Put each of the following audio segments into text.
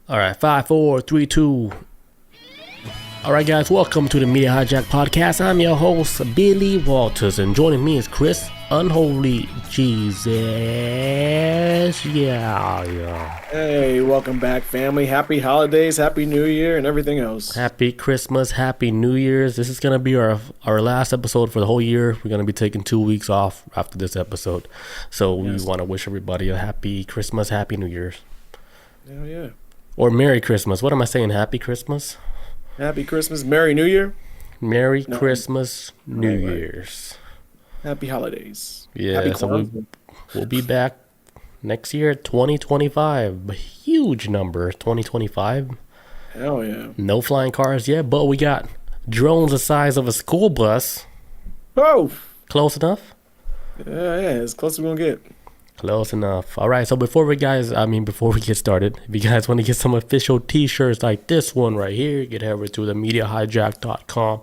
All right, 5, 4, 3, 2. All right, guys, welcome to the Media Hijack Podcast. I'm your host, Billy Walters, and joining me is Chris Unholy Jesus. Yeah. Hey, welcome back, family. Happy holidays, happy New Year, and everything else. Happy Christmas, happy New Year's. This is going to be our last episode for the whole year. We're going to be taking 2 weeks off after this episode. So we want to wish everybody a happy Christmas, happy New Year's. Hell yeah. Or Merry Christmas. What am I saying? Happy Christmas? Happy Christmas, Merry New Year. Merry Christmas, New Year's. Happy holidays. Yeah, Happy so we'll be back next year, 2025. A huge number, 2025. Hell yeah. No flying cars yet, but we got drones the size of a school bus. Oh! Close enough? Yeah, as close as we're going to get. Close enough. All right, so before we get started, if you guys want to get some official t-shirts like this one right here, you can head over to themediahijack.com.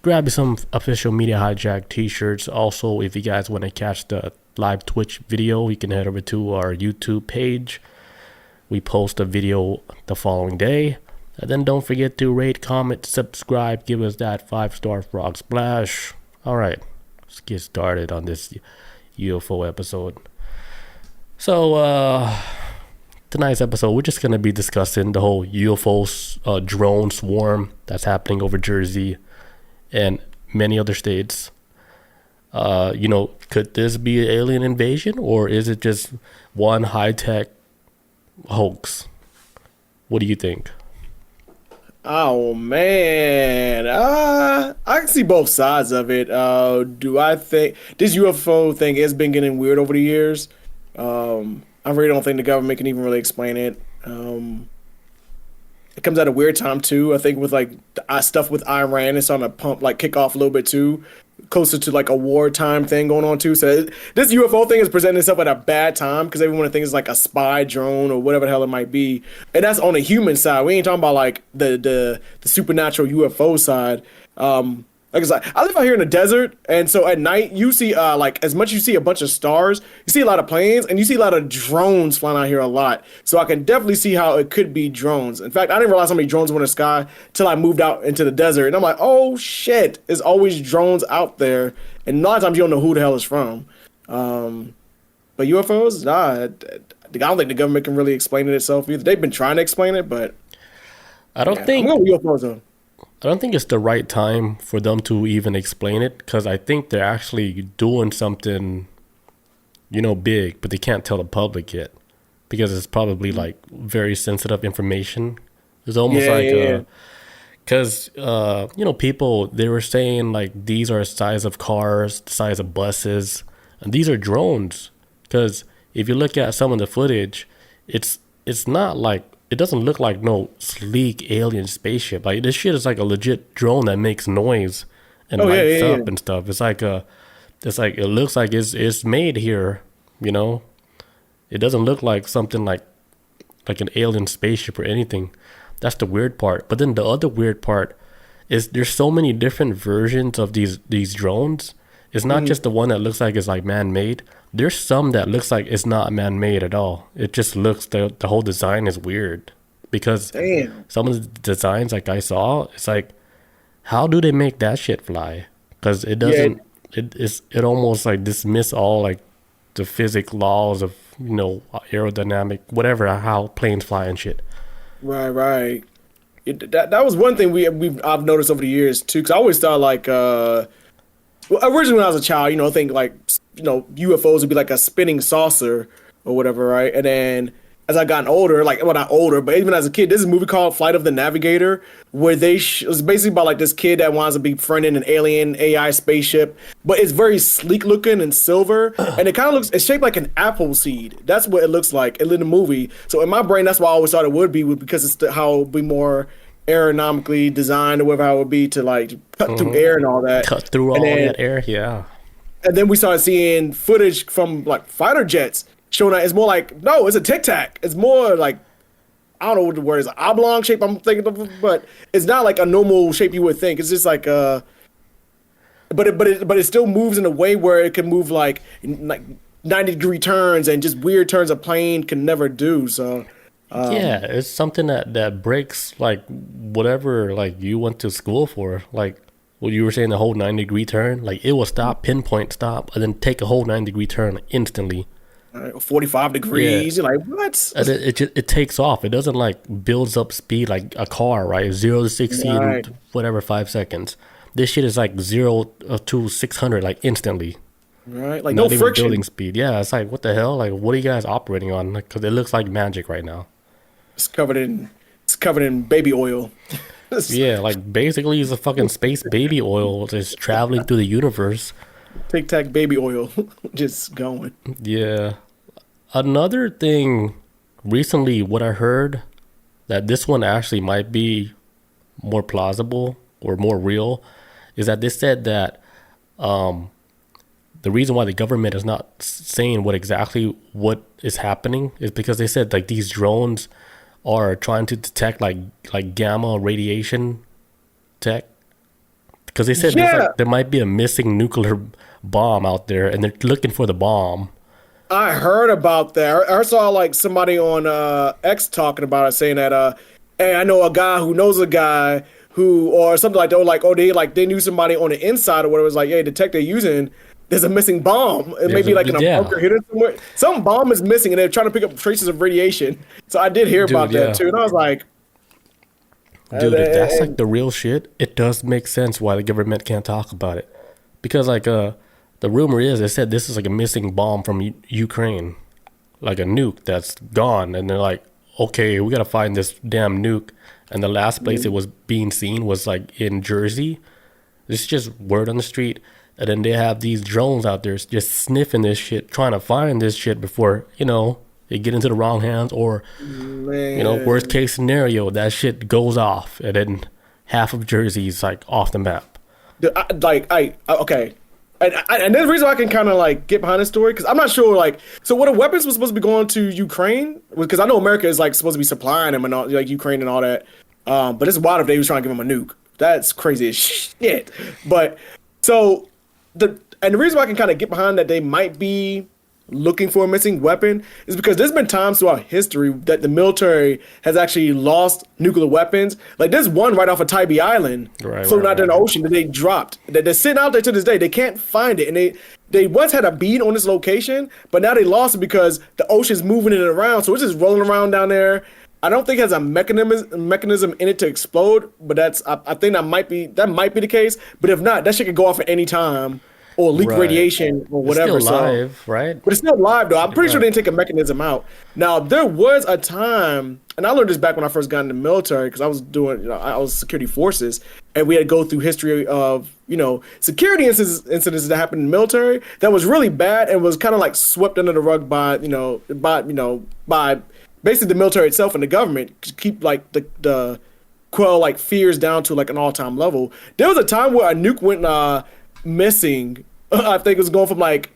Grab you some official Media Hijack t-shirts. Also, if you guys want to catch the live Twitch video, you can head over to our YouTube page. We post a video the following day. And then don't forget to rate, comment, subscribe, give us that 5-star frog splash. All right, let's get started on this UFO episode. So, tonight's episode, we're just going to be discussing the whole UFO drone swarm that's happening over Jersey and many other states. Could this be an alien invasion, or is it just one high-tech hoax? What do you think? Oh, man. I can see both sides of it. Do I think this UFO thing has been getting weird over the years? I really don't think the government can even really explain it. It comes at a weird time too. I think with like stuff with Iran, it's on a kick off a little bit too, closer to like a wartime thing going on too. So this UFO thing is presenting itself at a bad time because everyone thinks it's like a spy drone or whatever the hell it might be, and that's on the human side. We ain't talking about like the supernatural UFO side. Like I said, I live out here in the desert, and so at night you see as much as you see a bunch of stars, you see a lot of planes, and you see a lot of drones flying out here a lot. So I can definitely see how it could be drones. In fact, I didn't realize how many drones were in the sky till I moved out into the desert, and I'm like, oh shit, there's always drones out there, and a lot of times you don't know who the hell it's from. But UFOs, I don't think the government can really explain it itself either. They've been trying to explain it, but I don't think I'm going with UFOs though. I don't think it's the right time for them to even explain it, because I think they're actually doing something, big, but they can't tell the public yet because it's probably like very sensitive information. It's almost because people, they were saying like these are the size of cars, the size of buses, and these are drones. Because if you look at some of the footage, it's not like, it doesn't look like no sleek alien spaceship. Like this shit is like a legit drone that makes noise and lights up and stuff. It's like it looks like it's made here, It doesn't look like something like an alien spaceship or anything. That's the weird part. But then the other weird part is there's so many different versions of these drones. It's not just the one that looks like it's like man-made. There's some that looks like it's not man-made at all. It just looks, the whole design is weird. Because some of the designs like I saw, it's like, how do they make that shit fly? Because it doesn't, it almost like dismiss all like the physics laws of, aerodynamic, whatever, how planes fly and shit. Right. That was one thing I've noticed over the years too. Because I always thought like, originally when I was a child, I think like, UFOs would be like a spinning saucer or whatever, right? And then as I gotten older, not older, but even as a kid, there's a movie called Flight of the Navigator where it was basically about like this kid that wants to be befriending an alien AI spaceship, but it's very sleek looking and silver, and it kind of it's shaped like an apple seed. That's what it looks like in the movie. So in my brain, that's why I always thought it would be, because it's how it would be more aeronomically designed or whatever, how it would be to like cut through air and all that. Cut through all that air, yeah. And then we started seeing footage from like fighter jets showing that it's more like, no, it's a Tic Tac. It's more like, I don't know what the word is, oblong shape I'm thinking of, but it's not like a normal shape you would think. It's just like but it still moves in a way where it can move like 90-degree turns and just weird turns a plane can never do. So Yeah, it's something that breaks like whatever like you went to school for. Like what you were saying, the whole 9-degree turn. Like it will stop, pinpoint stop, and then take a whole 9-degree turn instantly. 45 Yeah, degrees. You're like, what? and it takes off. It doesn't like builds up speed like a car, right? 0 to 60 in Right. whatever 5 seconds. This shit is like 0 to 600 like instantly. Right. Like no Not even building friction. speed. Yeah, it's like what the hell? Like what are you guys operating on? Like, because it looks like magic right now. It's covered in baby oil. Yeah, like basically it's a fucking space baby oil just traveling through the universe. Tic Tac baby oil. Just going. Yeah. Another thing recently, what I heard that this one actually might be more plausible or more real is that they said that the reason why the government is not saying what is happening is because they said like these drones are trying to detect like gamma radiation tech because they said Yeah. there might be a missing nuclear bomb out there and they're looking for the bomb. I heard about that. I saw like somebody on X talking about it, saying that hey, I know a guy who knows a guy who, or something like that, or like, oh, they knew somebody on the inside or whatever. It was like, hey, the tech they're using, there's a missing bomb. It may be like in a Yeah, bunker hidden somewhere. Some bomb is missing, and they're trying to pick up traces of radiation. So I did hear dude, about that yeah. too, and I was like, Dude, if that's and like the real shit, it does make sense why the government can't talk about it. Because like the rumor is they said this is like a missing bomb from Ukraine, like a nuke that's gone, and they're like, okay, we gotta find this damn nuke. And the last place it was being seen was like in Jersey. This is just word on the street. And then they have these drones out there just sniffing this shit, trying to find this shit before, it get into the wrong hands or worst man, case scenario, that shit goes off and then half of Jersey's like off the map. Okay. And there's a reason why I can kind of like get behind this story because I'm not sure like so what the weapons was supposed to be going to Ukraine because I know America is like supposed to be supplying them and all like Ukraine and all that, but it's wild if they was trying to give them a nuke. That's crazy as shit. But so the reason why I can kind of get behind that they might be looking for a missing weapon is because there's been times throughout history that the military has actually lost nuclear weapons. Like there's one right off of Tybee Island, Right, floating right, out there in the right. ocean that they dropped. That they're sitting out there to this day. They can't find it, and they once had a bead on this location, but now they lost it because the ocean's moving it around, so it's just rolling around down there. I don't think it has a mechanism in it to explode, but I think that might be the case. But if not, that shit could go off at any time or leak Right. radiation or It's still whatever. So live, right? but it's still live though. I'm pretty sure they Right. didn't take a mechanism out. Now there was a time, and I learned this back when I first got in the military because I was doing, I was security forces, and we had to go through history of security incidents that happened in the military that was really bad and was kind of like swept under the rug by basically the military itself and the government to keep like the quell like fears down to like an all time level. There was a time where a nuke went missing. I think it was going from like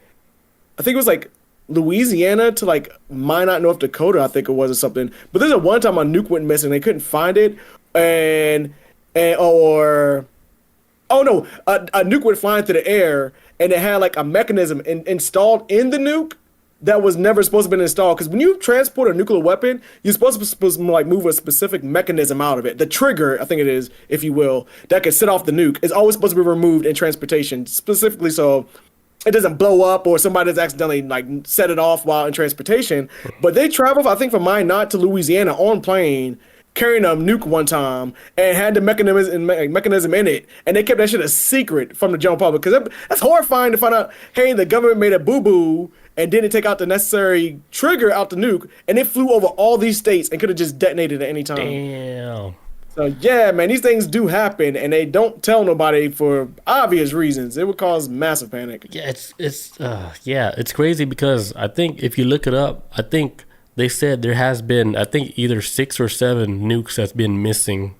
I think it was like Louisiana to like Minot, North Dakota, I think it was or something. But there's a one time a nuke went missing, they couldn't find it, and or oh no, a nuke went flying through the air, and it had like a mechanism installed in the nuke that was never supposed to have been installed. Because when you transport a nuclear weapon, you're supposed to like move a specific mechanism out of it. The trigger, I think it is, if you will, that can set off the nuke is always supposed to be removed in transportation, specifically so it doesn't blow up or somebody that's accidentally like set it off while in transportation. But they traveled, I think, from Minot to Louisiana on plane, carrying a nuke one time and had the mechanism in it, and they kept that shit a secret from the general public because that's horrifying to find out. Hey, the government made a boo boo and didn't take out the necessary trigger out the nuke, and it flew over all these states and could have just detonated at any time. Damn. So yeah, man, these things do happen, and they don't tell nobody for obvious reasons. It would cause massive panic. Yeah, it's crazy because I think if you look it up, I think they said there has been I think either 6 or 7 nukes that's been missing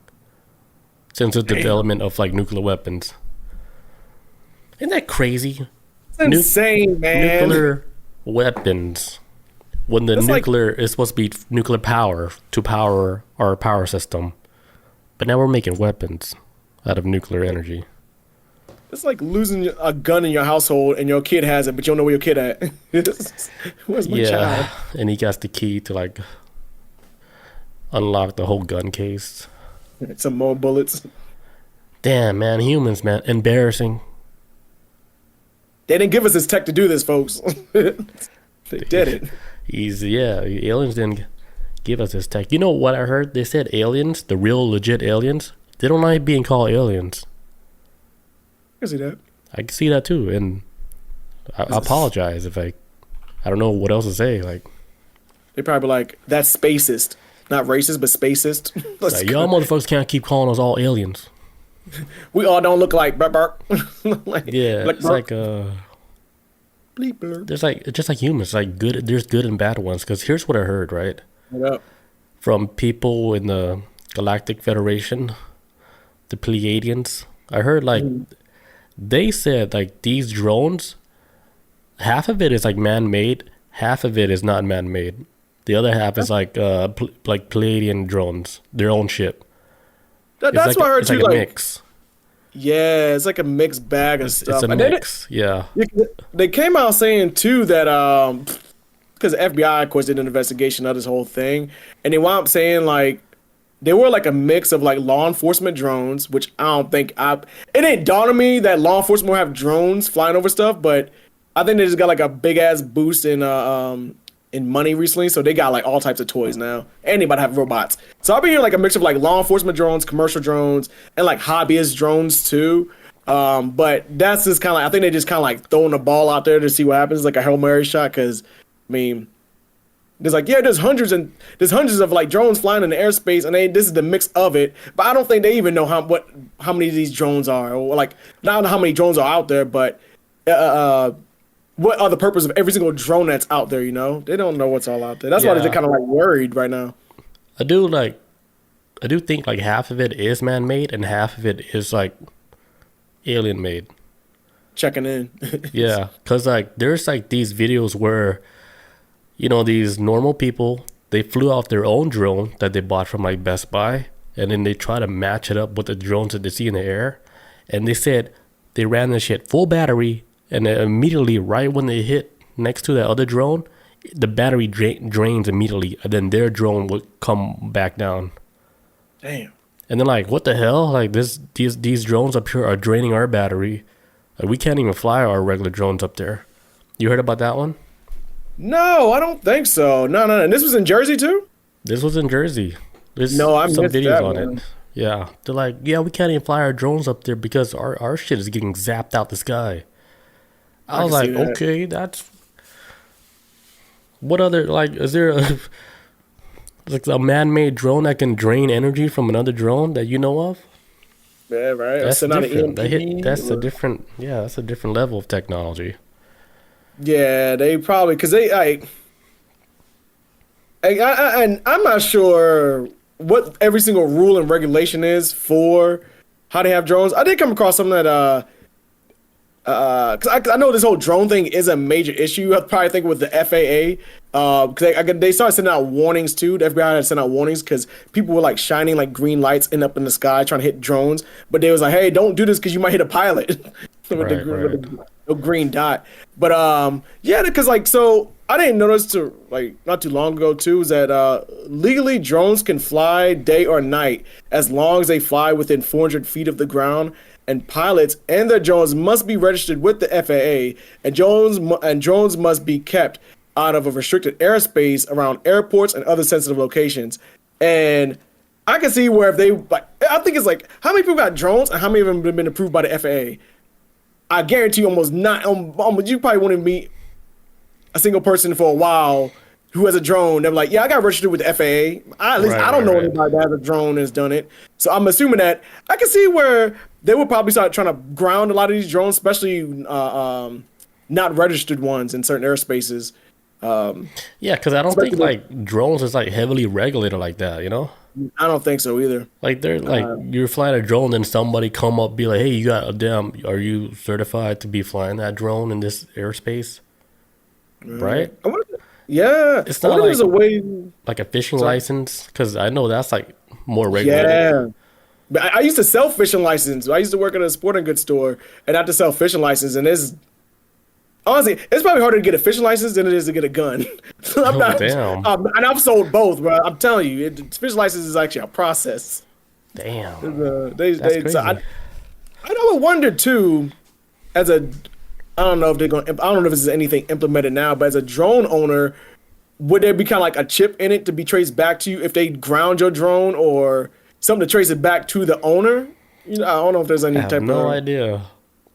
since the development of like nuclear weapons. Isn't that crazy? It's insane, man. Nuclear weapons. When the That's like- nuclear is supposed to be nuclear power to power our power system. But now we're making weapons out of nuclear energy. It's like losing a gun in your household and your kid has it, but you don't know where your kid at. Where's my child? And he got the key to like Unlock the whole gun case. Some more bullets. Damn, man, humans, man, embarrassing. They didn't give us this tech to do this, folks. They did it. Easy, yeah. Aliens didn't give us this tech. You know what I heard? They said aliens, the real legit aliens, they don't like being called aliens. I can see that. I can see that too, and I apologize if I don't know what else to say. Like, they probably like, that's spacist. Not racist, but spacist. like, y'all motherfuckers can't keep calling us all aliens. We all don't look like burp. Like, yeah, it's like there's like, just like humans, like good. There's good and bad ones. Because here's what I heard, right? What from people in the Galactic Federation, the Pleiadians. I heard like they said like these drones, half of it is like man-made, half of it is not man-made. The other half is like Pleiadian drones, their own ship. That's like what I heard too. Like a mix. Yeah, it's like a mixed bag of stuff. It's a mix. Yeah. They came out saying too that because the FBI, of course, did an investigation of this whole thing, and they wound up saying like they were like a mix of like law enforcement drones, which I don't think it ain't dawned on me that law enforcement will have drones flying over stuff, but I think they just got like a big ass boost in money recently, so they got like all types of toys now, and they about to have robots. So I've been hearing like a mix of like law enforcement drones, commercial drones, and like hobbyist drones too. But that's just kind of like, I think they just kind of like throwing the ball out there to see what happens, like a Hail Mary shot. Because I mean, there's like there's hundreds of like drones flying in the airspace, and this is the mix of it. But I don't think they even know how many of these drones are, or like not how many drones are out there, but what are the purpose of every single drone that's out there, you know? They don't know what's all out there. That's why they're kind of like worried right now. I do think like half of it is man-made and half of it is like alien-made. Checking in. Yeah, because like there's like these videos where, you know, these normal people, they flew out their own drone that they bought from like Best Buy, and then they try to match it up with the drones that they see in the air. And they said they ran this shit full battery, and then immediately, right when they hit next to that other drone, the battery drains immediately, and then their drone would come back down. Damn. And then like, what the hell? Like these drones up here are draining our battery. Like, we can't even fly our regular drones up there. You heard about that one? No, I don't think so. No. And this was in Jersey too? This was in Jersey. There's I some missed videos that on one. it. Yeah, they're like, yeah, we can't even fly our drones up there because our shit is getting zapped out the sky. I was like, okay, that's... What other, like, is there like a man-made drone that can drain energy from another drone that you know of? Yeah, right. That's different. That's a a different level of technology. Yeah, they probably, because they, and I'm not sure what every single rule and regulation is for how they have drones. I did come across something that, because I know this whole drone thing is a major issue. I probably think with the FAA, because they started sending out warnings too. The FBI had sent out warnings because people were like shining like green lights up in the sky trying to hit drones, but they was like, "Hey, don't do this because you might hit a pilot." with the green dot. But yeah, because like so I didn't notice to like not too long ago too is that legally drones can fly day or night as long as they fly within 400 feet of the ground. And pilots and their drones must be registered with the FAA, and drones must be kept out of a restricted airspace around airports and other sensitive locations. And I can see where if they like, I think it's like how many people got drones and how many of them have been approved by the FAA. I guarantee you, almost you probably wouldn't meet a single person for a while who has a drone. They're like, yeah, I got registered with the FAA. I don't know anybody that has a drone and has done it. So I'm assuming that I can see where they would probably start trying to ground a lot of these drones, especially not registered ones in certain airspaces. Yeah, because I don't think like drones is like heavily regulated like that, you know? I don't think so either. Like they're like you're flying a drone, then somebody come up be like, "Hey, are you certified to be flying that drone in this airspace?" Right? Yeah, it's not like there's a way like a fishing license, because I know that's like more regulated. Yeah. But I used to sell fishing license. I used to work at a sporting goods store, and I had to sell fishing license. And honestly, it's probably harder to get a fishing license than it is to get a gun. Damn. And I've sold both, bro. I'm telling you, fish license is actually a process. Damn. That's crazy. So I would wonder too, I don't know if this is anything implemented now, but as a drone owner, would there be kind of like a chip in it to be traced back to you if they ground your drone or something to trace it back to the owner? I don't know if there's any I have no idea.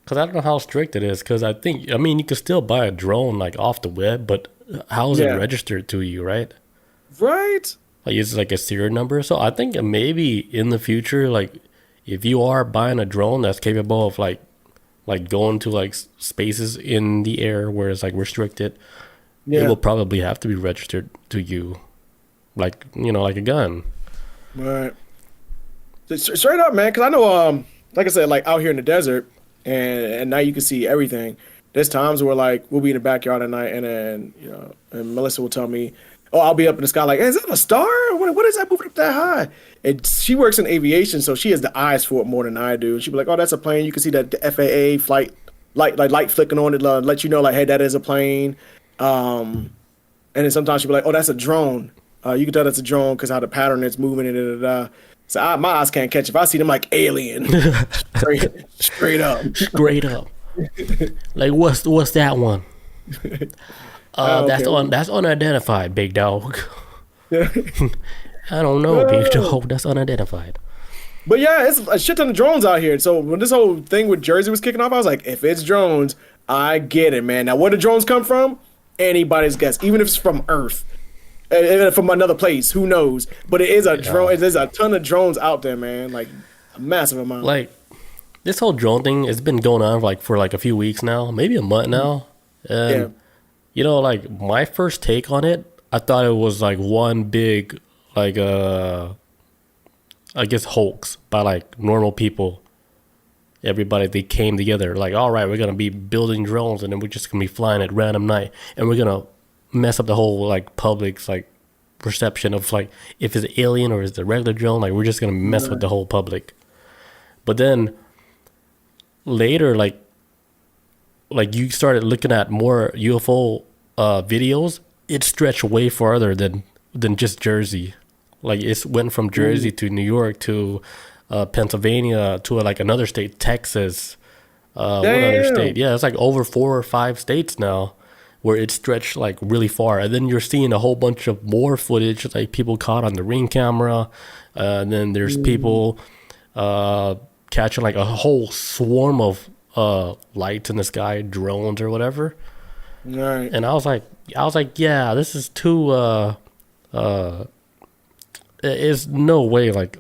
Because I don't know how strict it is. Because you can still buy a drone like off the web, but how is it registered to you, right? Right. Like it's like a serial number. So I think maybe in the future, like if you are buying a drone that's capable of like going to like spaces in the air where it's like restricted, it will probably have to be registered to you, like like a gun. Right. Straight up, man. Because I know, like I said, like out here in the desert, and now you can see everything. There's times where like we'll be in the backyard at night, and then and Melissa will tell me, "Oh, I'll be up in the sky, like, hey, is that a star? What is that moving up that high?" And she works in aviation, so she has the eyes for it more than I do. She'll be like, "Oh, that's a plane." You can see that the FAA flight light flicking on it, let you know, like, hey, that is a plane. And then sometimes she'll be like, "Oh, that's a drone." You can tell that's a drone because how the pattern is moving and So my eyes can't catch. If I see them like alien, straight up. Straight up. Like what's that one? That's unidentified, big dog. I don't know, big dog. That's unidentified. But yeah, it's a shit ton of drones out here. So when this whole thing with Jersey was kicking off, I was like, if it's drones, I get it, man. Now where the drones come from? Anybody's guess. Even if it's from Earth. From another place, who knows? But it is a drone. There's a ton of drones out there, man. Like a massive amount. Like this whole drone thing has been going on for a few weeks now, maybe a month now. And like my first take on it, I thought it was like one big I guess hoax by like normal people. Everybody, they came together like, all right, we're gonna be building drones, and then we're just gonna be flying at random night, and we're gonna mess up the whole like public's like perception of like if it's alien or is it a regular drone. Like we're just gonna mess with the whole public. But then later, like you started looking at more UFO videos, it stretched way farther than just Jersey. Like it went from Jersey to New York to Pennsylvania to like another state, Texas. What other state? Yeah, it's like over 4 or 5 states now, where it stretched like really far. And then you're seeing a whole bunch of more footage, like people caught on the Ring camera. And then there's people catching like a whole swarm of lights in the sky, drones or whatever. Right. And I was like, yeah, this is too. There's no way like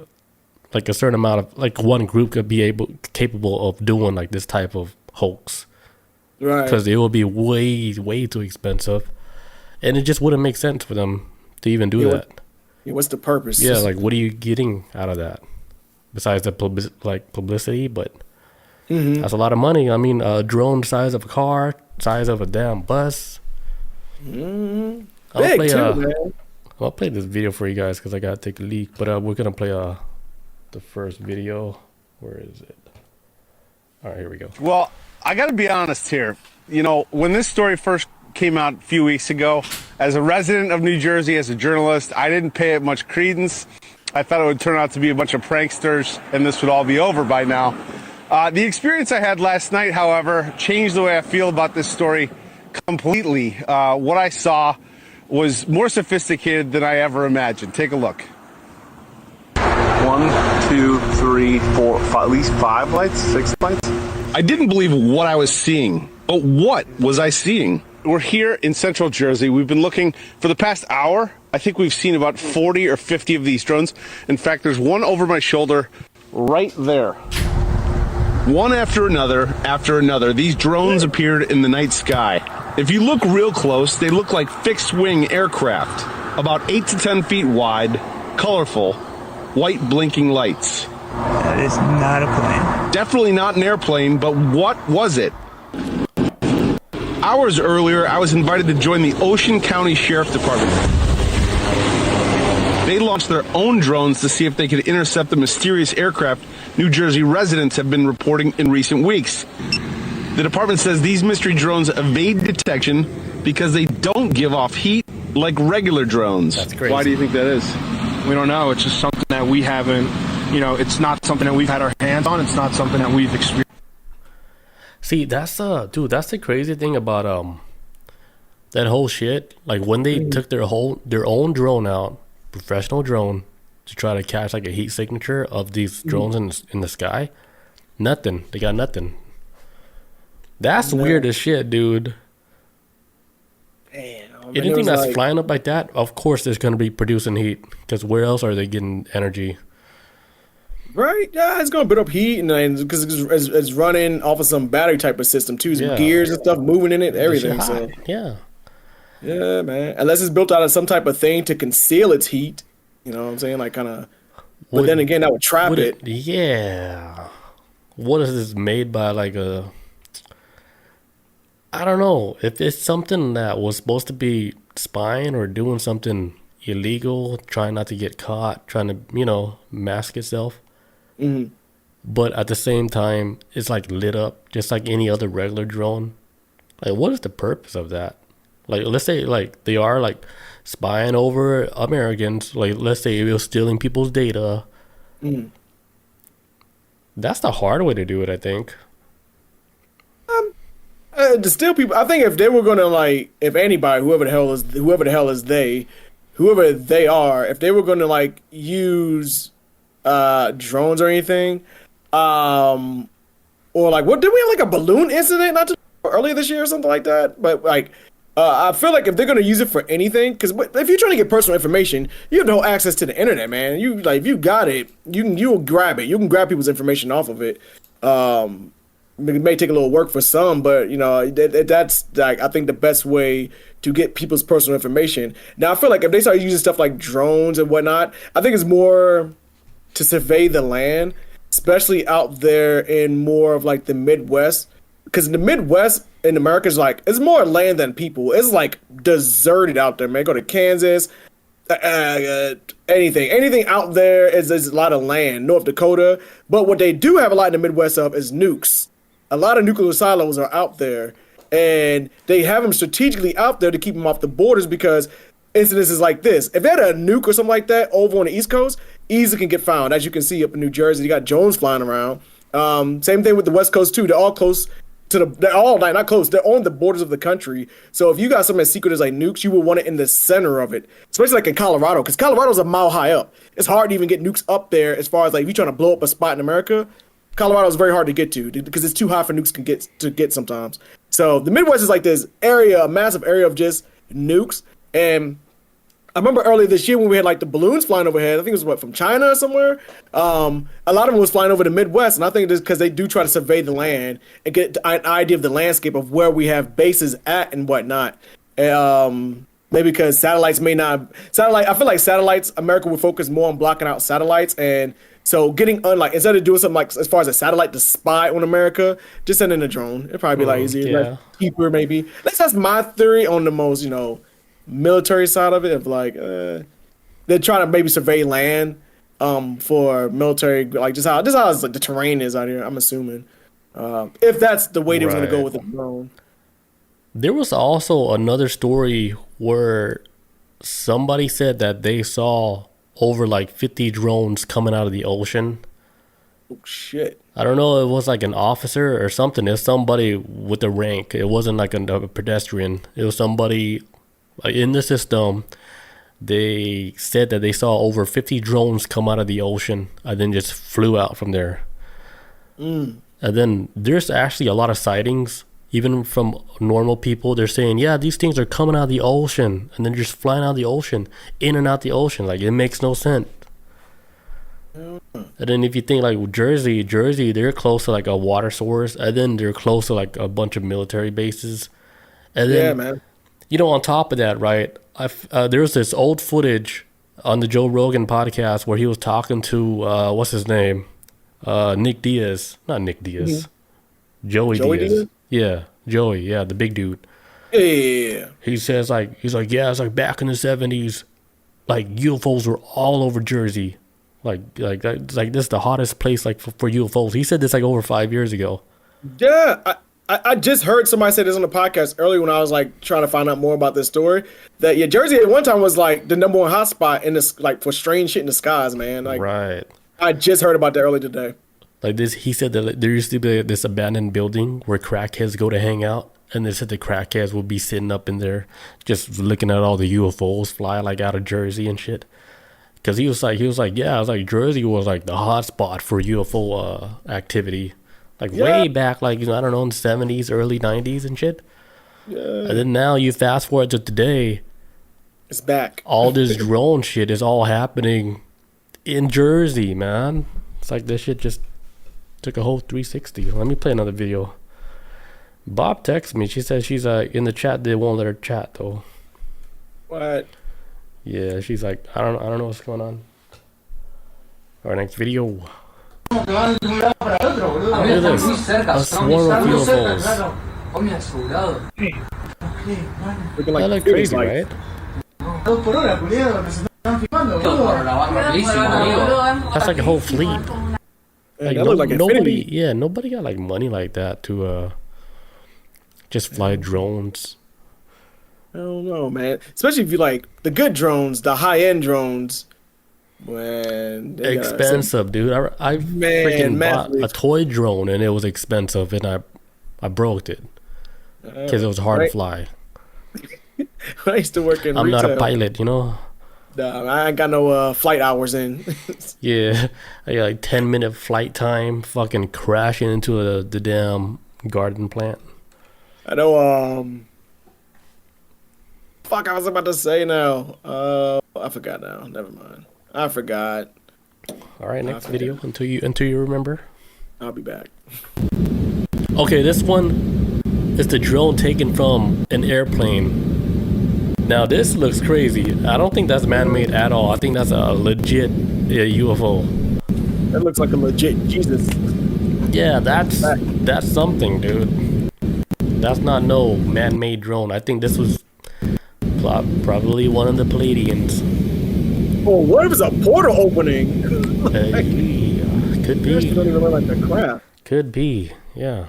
a certain amount of like one group could be capable of doing like this type of hoax. Right. Because it would be way too expensive, and it just wouldn't make sense for them to even do that. What's the purpose? Yeah, like what are you getting out of that besides the publicity? But that's a lot of money. I mean, a drone size of a car, size of a damn bus. Big too, man. I'll play this video for you guys because I gotta take a leak. But we're gonna play the first video. Where is it? All right, here we go. Well, I got to be honest here. When this story first came out a few weeks ago, as a resident of New Jersey, as a journalist, I didn't pay it much credence. I thought it would turn out to be a bunch of pranksters, and this would all be over by now. The experience I had last night, however, changed the way I feel about this story completely. What I saw was more sophisticated than I ever imagined. Take a look. 1, 2, 3, 4, 5, at least 5 lights, 6 lights. I didn't believe what I was seeing. But what was I seeing? We're here in central Jersey. We've been looking for the past hour. I think we've seen about 40 or 50 of these drones. In fact, there's one over my shoulder right there. One after another, these drones appeared in the night sky. If you look real close, they look like fixed-wing aircraft, about 8 to 10 feet wide, colorful, white blinking lights. That is not a plane. Definitely not an airplane, but what was it? Hours earlier, I was invited to join the Ocean County Sheriff Department. They launched their own drones to see if they could intercept the mysterious aircraft New Jersey residents have been reporting in recent weeks. The department says these mystery drones evade detection because they don't give off heat like regular drones. That's crazy. Why do you think that is? We don't know. It's just something that we haven't, it's not something that we've had our hands on. It's not something that we've experienced. See, that's the crazy thing about that whole shit. Like when they took their own drone out, professional drone, to try to catch like a heat signature of these drones in the sky, nothing. They got nothing. That's weird as shit, dude. Damn, anything that's flying up like that, of course, there's gonna be producing heat. Because where else are they getting energy? Right? Yeah, it's gonna build up heat, and because it's running off of some battery type of system too, some gears and stuff moving in it, everything. So yeah, man. Unless it's built out of some type of thing to conceal its heat, you know what I'm saying? Like kind of. But then again, that would trap it. Yeah. What is this made by? Like a. I don't know if it's something that was supposed to be spying or doing something illegal, trying not to get caught, trying to mask itself. Mm-hmm. But at the same time, it's like lit up just like any other regular drone. Like, what is the purpose of that? Like, let's say like they are like spying over Americans. Like, let's say it was stealing people's data. Mm-hmm. That's the hard way to do it, I think. To steal people, I think if they were gonna if anybody, whoever the hell is they, whoever they are, if they were gonna use drones or anything, or what did we have a balloon incident earlier this year or something like that? But I feel like if they're gonna use it for anything, because if you're trying to get personal information, you have no access to the internet, man. You if you got it, you'll grab it. You can grab people's information off of it. It may take a little work for some, but that's I think the best way to get people's personal information. Now I feel like if they start using stuff like drones and whatnot, I think it's more to survey the land, especially out there in more of the Midwest, because the Midwest in America is it's more land than people. It's deserted out there, man. Go to Kansas, anything out there is a lot of land. North Dakota, but what they do have a lot in the Midwest of is nukes. A lot of nuclear silos are out there, and they have them strategically out there to keep them off the borders because incidences like this, if they had a nuke or something like that over on the East Coast, easily can get found. As you can see up in New Jersey, you got drones flying around. Same thing with the West Coast too. They're all close to they're all not close. They're on the borders of the country. So if you got something as secret as nukes, you would want it in the center of it, especially in Colorado, because Colorado's a mile high up. It's hard to even get nukes up there as far as if you're trying to blow up a spot in America. Colorado is very hard to get to because it's too high for nukes to get sometimes. So the Midwest is this area, a massive area of just nukes. And I remember earlier this year when we had the balloons flying overhead. I think it was from China or somewhere. A lot of them was flying over the Midwest, and I think it's because they do try to survey the land and get an idea of the landscape of where we have bases at and whatnot. Maybe because satellites may not. I feel like satellites. America would focus more on blocking out satellites and. So getting instead of doing something as far as a satellite to spy on America, just send in a drone. It'd probably be easier, cheaper maybe. At least that's my theory on the most military side of it. Of they're trying to maybe survey land for military, just how the terrain is out here. I'm assuming if that's the way they was going to go with the drone. There was also another story where somebody said that they saw over 50 drones coming out of the ocean. Oh shit! I don't know. It was an officer or something. It's somebody with a rank. It wasn't a pedestrian. It was somebody in the system. They said that they saw over 50 drones come out of the ocean and then just flew out from there. And then there's actually a lot of sightings. Even from normal people, they're saying, yeah, these things are coming out of the ocean and then just flying out of the ocean, in and out the ocean. It makes no sense. And then if you think Jersey, they're close to a water source, and then they're close to a bunch of military bases. And then, yeah, man. On top of that, right, there's this old footage on the Joe Rogan podcast where he was talking to, what's his name? Nick Diaz. Not Nick Diaz. Mm-hmm. Joey Diaz. Yeah, Joey. Yeah, the big dude. Yeah. He says he's it's back in the 70s, UFOs were all over Jersey, this is the hottest place for UFOs. He said this over 5 years ago. Yeah, I just heard somebody say this on the podcast earlier when I was like trying to find out more about this story. That Jersey at one time was like the number one hotspot in this, like, for strange shit in the skies, man. Like, Right. I just heard about that earlier today. Like this, he said that there used to be this abandoned building where crackheads go to hang out, and they said the crackheads would be sitting up in there, just looking at all the UFOs fly like out of Jersey and shit. Because he was like, yeah, I was like, Jersey was like the hot spot for UFO activity, like way back, like, you know, I don't know, in the 70s, early 90s and shit. Yeah. And then now you fast forward to today, It's back. all this drone shit is all happening in Jersey, man. It's like this shit just took a whole 360. Let me play another video. Bob texted me. She said she's in the chat. They won't let her chat though. What? Yeah, she's like, I don't know what's going on. Our next video. Look at this. A swarm of UFOs. Looking That look crazy, right? That's like a whole fleet. Like, that looked like nobody, infinity. yeah, nobody got like money like that to just fly drones. I don't know, man. Especially if you like the good drones, the high end drones. When they got Expensive, dude. I Man, freaking bought massively a toy drone and it was expensive, and I broke it because it was hard right. to fly. I used to work in I'm retail. not a pilot, you know. Nah, I ain't got no flight hours in. Yeah, I got like 10-minute flight time, fucking crashing into the damn garden plant. I know. Fuck, I was about to say now. I forgot now. Never mind. I forgot. All right, next video until you remember. I'll be back. Okay, this one is the drone taken from an airplane. Now this looks crazy. I don't think that's man-made at all. I think that's a legit UFO. That looks like a legit Jesus. Yeah, that's something, dude. That's not no man-made drone. I think this was probably one of the Palladians. Oh, what if it's a portal opening? Could Yours don't be. even look like a craft. Could be. Yeah.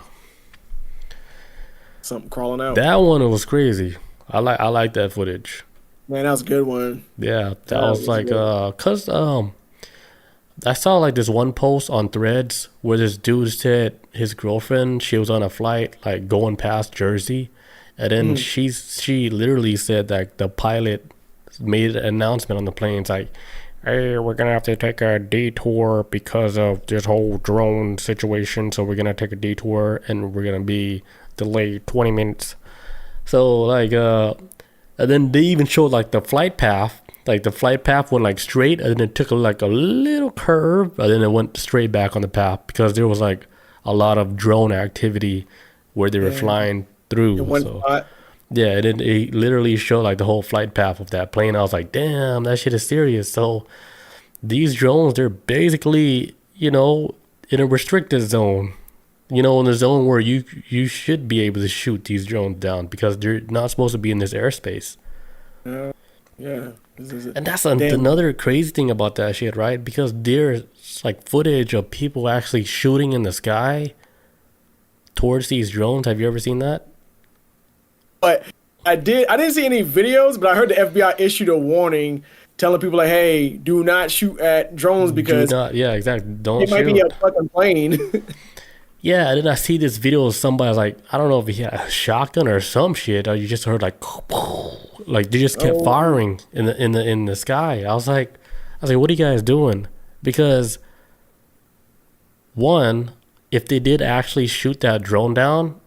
Something crawling out. That one was crazy. I like that footage. Man, that was a good one. Yeah, that was like cause I saw like this one post on Threads where this dude said his girlfriend, she was on a flight like going past Jersey, and then she literally said that the pilot made an announcement on the plane. It's like, hey, we're gonna have to take a detour because of this whole drone situation, so we're gonna take a detour and we're gonna be delayed 20 minutes. So like and then they even showed like the flight path. Like the flight path went like straight, and then it took like a little curve, and then it went straight back on the path because there was like a lot of drone activity where they were flying through. So yeah, and then it literally showed like the whole flight path of that plane. I was like, damn, that shit is serious. So these drones, they're basically, you know, in a restricted zone. You know, in the zone where you should be able to shoot these drones down because they're not supposed to be in this airspace. Yeah. And that's another crazy thing about that shit, right? Because there's like footage of people actually shooting in the sky towards these drones. Have you ever seen that? But I didn't see any videos, but I heard the FBI issued a warning telling people like, hey, do not shoot at drones because yeah, exactly. Don't it might be a fucking plane. Yeah, and then I see this video of somebody like, I don't know if he had a shotgun or some shit, or you just heard like they just kept firing in the sky. I was like, what are you guys doing? Because one, if they did actually shoot that drone down,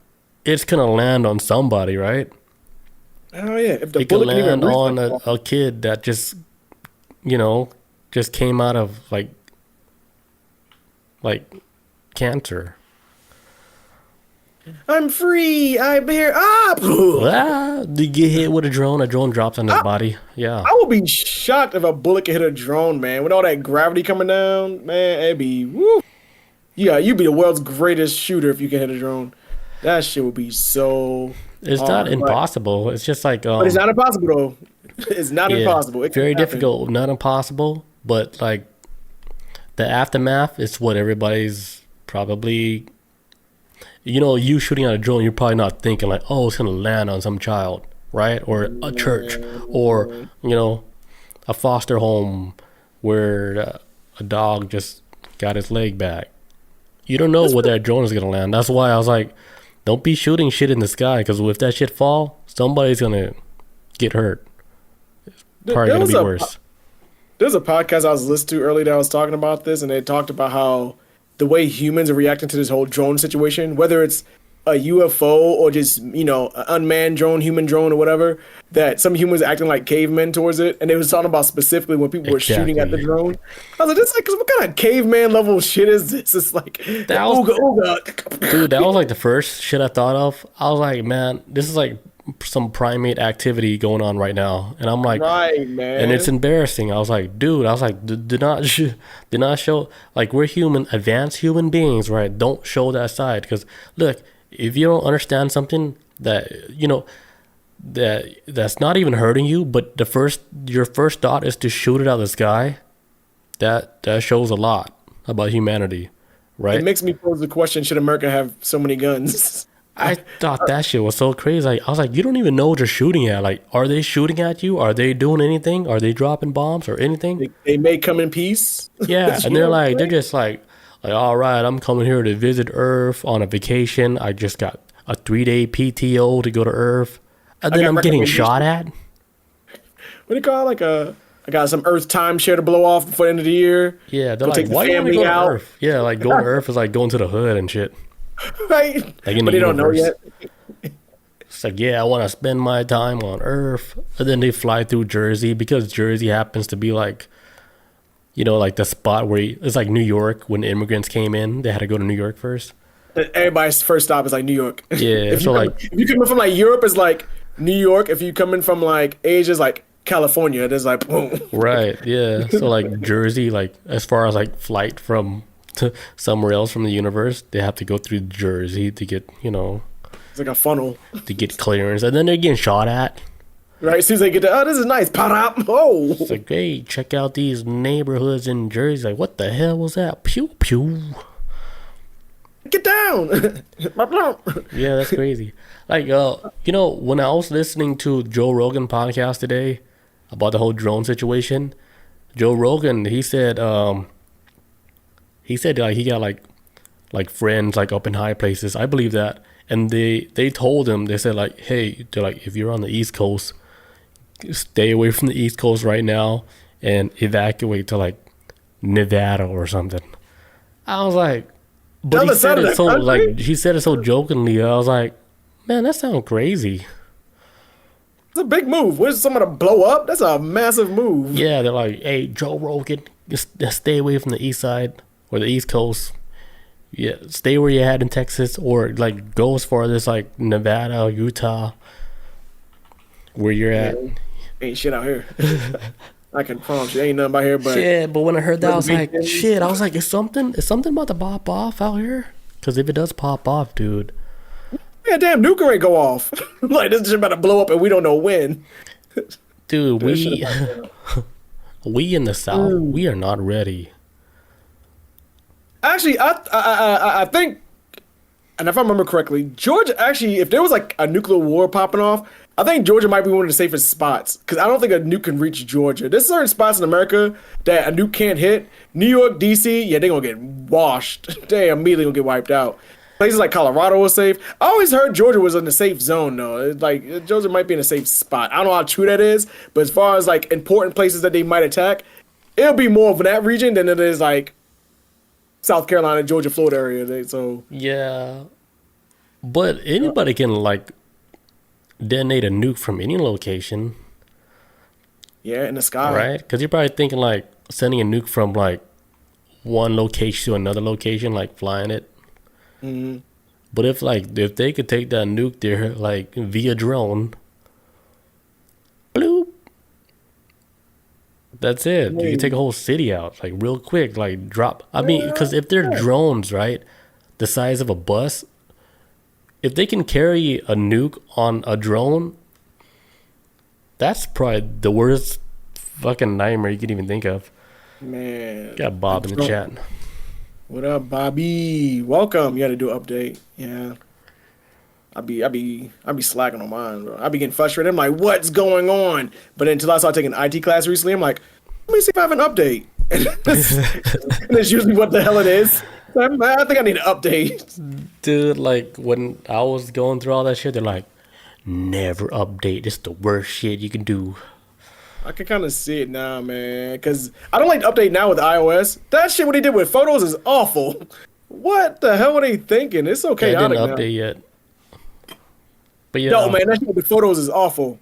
it's gonna land on somebody, right? Oh yeah, if the It could bullet can even land reach on that far. a kid that just, you know, just came out of like cancer. I'm free. I bear up. They get hit with a drone drops on his body. Yeah. I would be shocked if a bullet could hit a drone, man. With all that gravity coming down, man, it'd be woo. Yeah, you'd be the world's greatest shooter if you can hit a drone. That shit would be so. It's not impossible. It's just like but it's not impossible though. It's not impossible. It can very happen. difficult, not impossible, but like the aftermath is what everybody's probably you know, you shooting at a drone, you're probably not thinking like, oh, it's gonna land on some child, right? Or a church, or you know, a foster home where a dog just got his leg back. You don't know where that drone is gonna land. That's why I was like, don't be shooting shit in the sky, because if that shit fall, somebody's gonna get hurt. It's probably gonna be worse. There's a podcast I was listening to earlier that was talking about this, and they talked about how the way humans are reacting to this whole drone situation, whether it's a UFO or just, you know, an unmanned drone, human drone or whatever, that some humans are acting like cavemen towards it. And they was talking about specifically when people were shooting at the drone. I was like, this is like, what kind of caveman level shit is this? It's like, that was, ooga. Dude, that was like the first shit I thought of. I was like, man, this is like some primate activity going on right now, and I'm like, right, man, and it's embarrassing. I was like, dude, do not show, like, we're advanced human beings, right? Don't show that side, because look, if you don't understand something that, you know, that's not even hurting you, but your first thought is to shoot it out of the sky, that shows a lot about humanity, right? It makes me pose the question: should America have so many guns? I thought that shit was so crazy. I was like, you don't even know what you're shooting at. Like, are they shooting at you? Are they doing anything? Are they dropping bombs or anything? They may come in peace. Yeah, and they're just like, all right, I'm coming here to visit Earth on a vacation. I just got a 3-day PTO to go to Earth, and then I'm getting shot at. What do you call it? I got some Earth timeshare to blow off before the end of the year. Yeah, they're like, why do you want to go to Earth? Yeah, like going to Earth is like going to the hood and shit. Right, like but they don't know yet. It's like, yeah, I want to spend my time on Earth, and then they fly through Jersey, because Jersey happens to be like, you know, like the spot where it's like New York. When immigrants came in, they had to go to New York first. Everybody's first stop is like New York. Yeah, if you come from like Europe, it's like New York. If you coming from like Asia, it's like California. It's like boom. Right. Yeah. So like Jersey, like as far as like flight from to somewhere else from the universe, they have to go through Jersey to get, you know, it's like a funnel to get clearance, and then they're getting shot at. Right, as soon as they get to, oh, this is nice, pop, oh. It's like, hey, check out these neighborhoods in Jersey. Like, what the hell was that? Pew pew. Get down. Yeah, that's crazy. Like, you know, when I was listening to Joe Rogan podcast today about the whole drone situation, Joe Rogan, he said like he got like friends like up in high places. I believe that. And they told him, they said like, hey, they're like, if you're on the East Coast, stay away from the East Coast right now and evacuate to like Nevada or something. I was like, but he said it so like, he said it so jokingly. I was like, man, that sounds crazy. It's a big move. Where's someone to blow up? That's a massive move. Yeah, they're like, hey, Joe Rogan, just stay away from the East Side or the East Coast. Yeah, stay where you had in Texas, or like go as far as like Nevada, Utah, where you're at. Ain't shit out here. I can promise you, ain't nothing out here. But shit, but when I heard that, I was like, shit. I was like, is something about to pop off out here? Because if it does pop off, dude, yeah, damn, nuke ain't go off. Like this is about to blow up, and we don't know when. Dude, we in the South, we are not ready. Actually, I think, and if I remember correctly, Georgia actually, if there was like a nuclear war popping off, I think Georgia might be one of the safest spots, because I don't think a nuke can reach Georgia. There's certain spots in America that a nuke can't hit. New York, DC, yeah, they're going to get washed. They immediately going to get wiped out. Places like Colorado are safe. I always heard Georgia was in the safe zone, though. It's like, Georgia might be in a safe spot. I don't know how true that is, but as far as like important places that they might attack, it'll be more of that region than it is like South Carolina, Georgia, Florida area. So yeah, but anybody can like detonate a nuke from any location. Yeah, in the sky, right? Because you're probably thinking like sending a nuke from like one location to another location, like flying it. Mm-hmm. But if they could take that nuke there like via drone, bloop, that's it. You can take a whole city out like real quick, like drop. I mean, because if they're drones, right, the size of a bus, if they can carry a nuke on a drone, that's probably the worst fucking nightmare you can even think of. Man, got Bob in the chat. What up, Bobby? Welcome. You had to do an update. Yeah. I be slacking on mine, bro. I be getting frustrated. I'm like, what's going on? But until I started taking an IT class recently, I'm like, let me see if I have an update. And that's usually what the hell it is. I think I need an update. Dude, like when I was going through all that shit, they're like, never update. It's the worst shit you can do. I can kind of see it now, man. Because I don't like to update now with iOS. That shit, what he did with photos is awful. What the hell were they thinking? It's so chaotic I didn't now. update yet. But yeah. No, man, that shit with the photos is awful.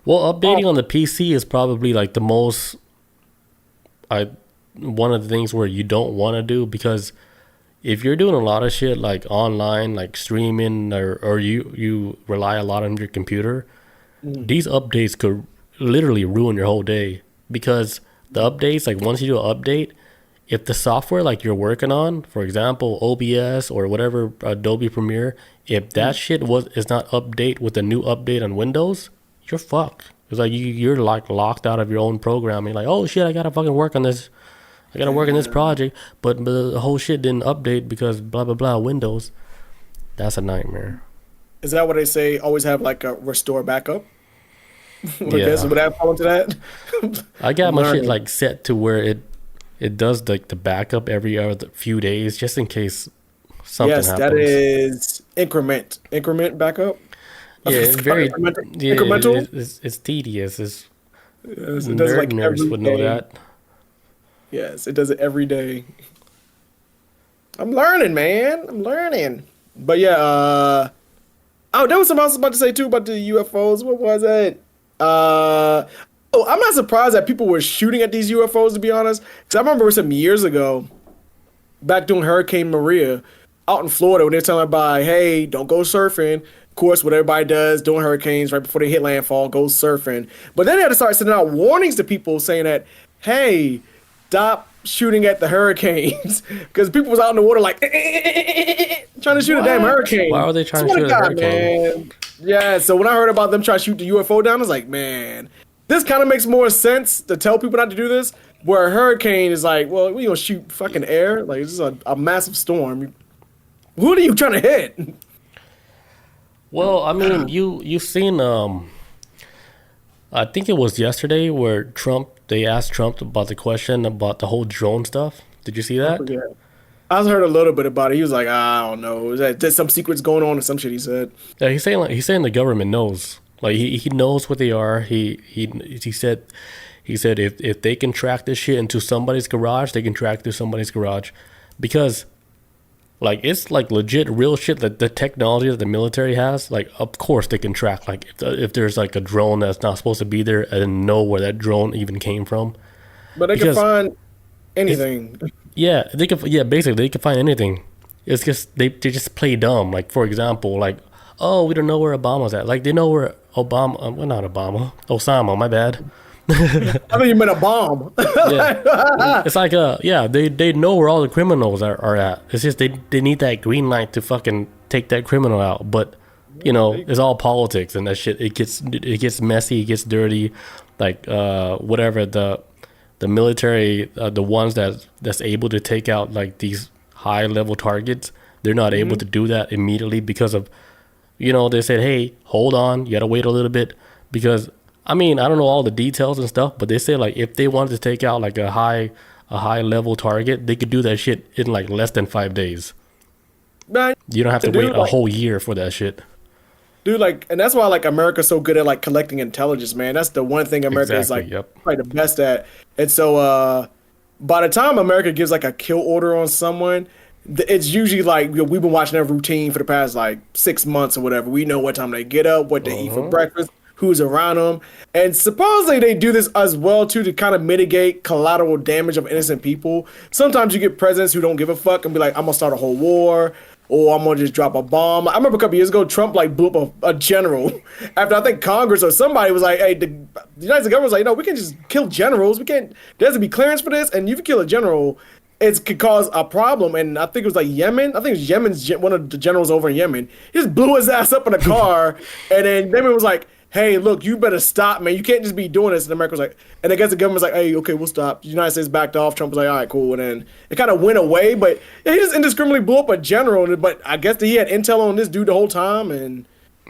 Well, updating on the PC is probably like the most one of the things where you don't want to do, because if you're doing a lot of shit like online, like streaming, or you rely a lot on your computer, these updates could literally ruin your whole day. Because the updates, like once you do an update, if the software like you're working on, for example, OBS or whatever, Adobe Premiere, if that shit is not update with a new update on Windows, you're fucked. It's like you're like locked out of your own programming. Like, oh shit, I gotta fucking work on this. I gotta work on this project, but the whole shit didn't update because blah blah blah Windows. That's a nightmare. Is that what they say? Always have like a restore backup? Yeah. Would that fall into that? I got my shit like set to where it does like the backup every other few days, just in case something happens. Yes, that is increment backup. Yeah, it's very incremental. It's tedious. Yes, it does Nerd like nerds every would know day. that. Yes, it does it every day. I'm learning, man. I'm learning. But yeah, there was something else I was about to say too about the UFOs. What was it? I'm not surprised that people were shooting at these UFOs, to be honest. Because I remember some years ago, back during Hurricane Maria, out in Florida, when they were telling everybody, hey, don't go surfing. Of course, what everybody does during hurricanes, right before they hit landfall, go surfing. But then they had to start sending out warnings to people saying that, hey, stop shooting at the hurricanes. Because people was out in the water like, trying to shoot a damn hurricane. Why are they trying to shoot a hurricane? Man. Yeah, so when I heard about them trying to shoot the UFO down, I was like, man, this kind of makes more sense to tell people not to do this. Where a hurricane is like, well, we gonna shoot fucking air? Like, this is a massive storm. Who are you trying to hit? Well, I mean, you've seen I think it was yesterday where they asked Trump about the question about the whole drone stuff. Did you see that? Yeah. I heard a little bit about it. He was like, I don't know. There's some secrets going on or some shit he said. Yeah, he's saying the government knows. Like he knows what they are. He said if they can track this shit into somebody's garage, they can track through somebody's garage, because like it's like legit real shit that the technology that the military has. Like of course they can track like if there's like a drone that's not supposed to be there and know where that drone even came from. But they can find anything. Yeah, they can. Yeah, basically they can find anything. It's just they just play dumb. Like for example, like oh we don't know where Obama's at. Like they know where Osama. My bad. I thought you meant a bomb. Yeah. It's like they know where all the criminals are at. It's just they need that green light to fucking take that criminal out. But you know it's all politics and that shit. It gets messy. It gets dirty. Like whatever the military, the ones that's able to take out like these high level targets, they're not able to do that immediately because of, they said, hey, hold on, you gotta wait a little bit, because I mean I don't know all the details and stuff, but they say like if they wanted to take out like a high level target, they could do that shit in like less than 5 days. Man, you don't have to wait a whole year for that shit. Dude, like, and that's why like America's so good at like collecting intelligence, man. That's the one thing America is like probably the best at. And so by the time America gives like a kill order on someone, it's usually like we've been watching their routine for the past like 6 months or whatever. We know what time they get up, what they eat for breakfast, who's around them, and supposedly they do this as well too to kind of mitigate collateral damage of innocent people. Sometimes you get presidents who don't give a fuck and be like, I'm gonna start a whole war. Or I'm gonna just drop a bomb. I remember a couple years ago, Trump like blew up a general after I think Congress or somebody was like, "Hey, the United States government was like, no, we can just kill generals. We can't. There has to be clearance for this, and if you kill a general, it could cause a problem." And I think it was like Yemen. I think it was one of the generals over in Yemen. He just blew his ass up in a car, and then Yemen was like, hey, look, you better stop, man. You can't just be doing this. And America was like, and I guess the government was like, hey, okay, we'll stop. The United States backed off. Trump was like, all right, cool. And then it kind of went away, but yeah, he just indiscriminately blew up a general. But I guess that he had intel on this dude the whole time,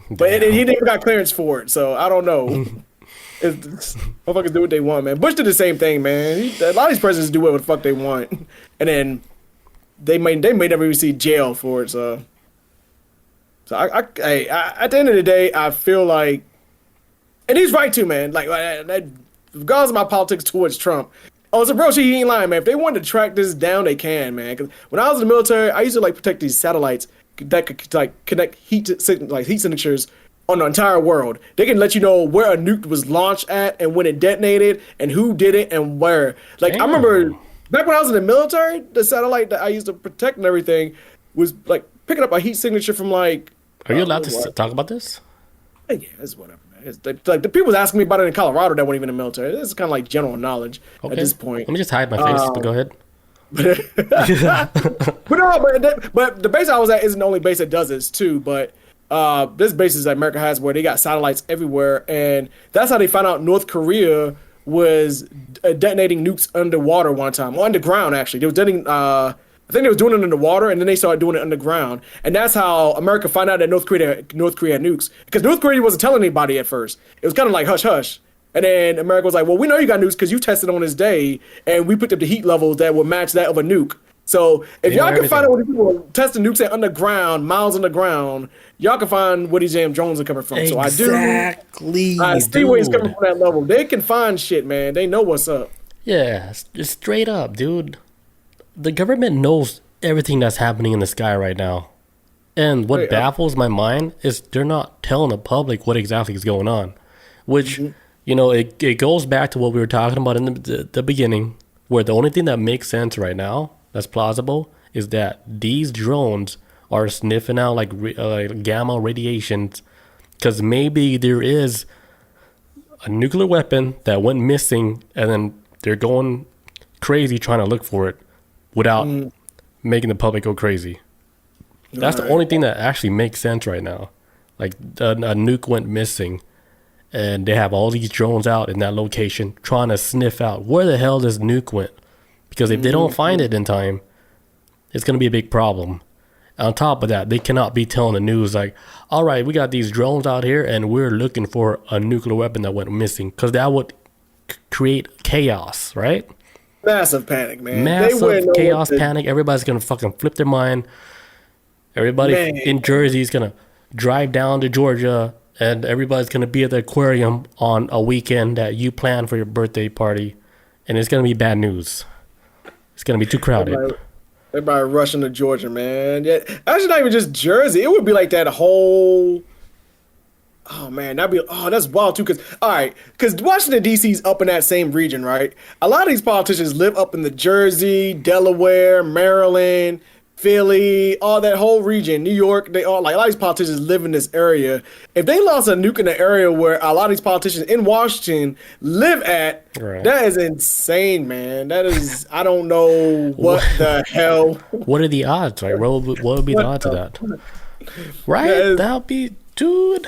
but he never got clearance for it. So I don't know. Motherfuckers do what they want, man. Bush did the same thing, man. A lot of these presidents do whatever the fuck they want, and then they may never even see jail for it. So I at the end of the day, I feel like, and he's right too, man. Like regardless of my politics towards Trump, so bro, he ain't lying, man. If they wanted to track this down, they can, man. Because when I was in the military, I used to like protect these satellites that could like connect heat signatures on the entire world. They can let you know where a nuke was launched at and when it detonated and who did it and where. Like, damn. I remember back when I was in the military, the satellite that I used to protect and everything was like picking up a heat signature from like. Are you allowed to talk about this? Yeah, it's whatever, man. It's like the people was asking me about it in Colorado that weren't even in the military. This is kind of like general knowledge at this point. Let me just hide my face, but go ahead. but the base I was at isn't the only base that does this too, but this bases that America has where they got satellites everywhere, and that's how they found out North Korea was detonating nukes underwater one time, or underground actually. They was detonating. I think they was doing it underwater, and then they started doing it underground, and that's how America found out that North Korea had nukes, because North Korea wasn't telling anybody at first. It was kind of like hush hush. And then America was like, well, we know you got nukes because you tested on this day, and we put up the heat levels that would match that of a nuke. So if y'all can find out where these people testing nukes at underground, miles underground, y'all can find where these damn drones are coming from. Exactly. So I see where he's coming from that level. They can find shit, man. They know what's up. Yeah, just straight up, dude. The government knows everything that's happening in the sky right now. And what baffles my mind is they're not telling the public what exactly is going on. Which, you know, it goes back to what we were talking about in the beginning, where the only thing that makes sense right now, that's plausible, is that these drones are sniffing out like gamma radiations, because maybe there is a nuclear weapon that went missing, and then they're going crazy trying to look for it without making the public go crazy. That's the only thing that actually makes sense right now. Like a nuke went missing, and they have all these drones out in that location trying to sniff out where the hell this nuke went. Because if they don't find it in time, it's going to be a big problem. And on top of that, they cannot be telling the news like, all right, we got these drones out here and we're looking for a nuclear weapon that went missing. Because that would create chaos, right? Massive panic, man. Massive chaos, panic. Everybody's going to fucking flip their mind. Everybody in Jersey is going to drive down to Georgia, and everybody's going to be at the aquarium on a weekend that you plan for your birthday party. And it's going to be bad news. It's going to be too crowded. Everybody rushing to Georgia, man. Yeah, actually, not even just Jersey. It would be like that whole... Oh, man, that's wild, too. Because Washington, D.C.'s up in that same region, right? A lot of these politicians live up in the Jersey, Delaware, Maryland, Philly, all that whole region, New York. A lot of these politicians live in this area. If they lost a nuke in the area where a lot of these politicians in Washington live at, that is insane, man. That is, I don't know what the hell. What are the odds, right? What would be the odds of that? Right? That would be, dude.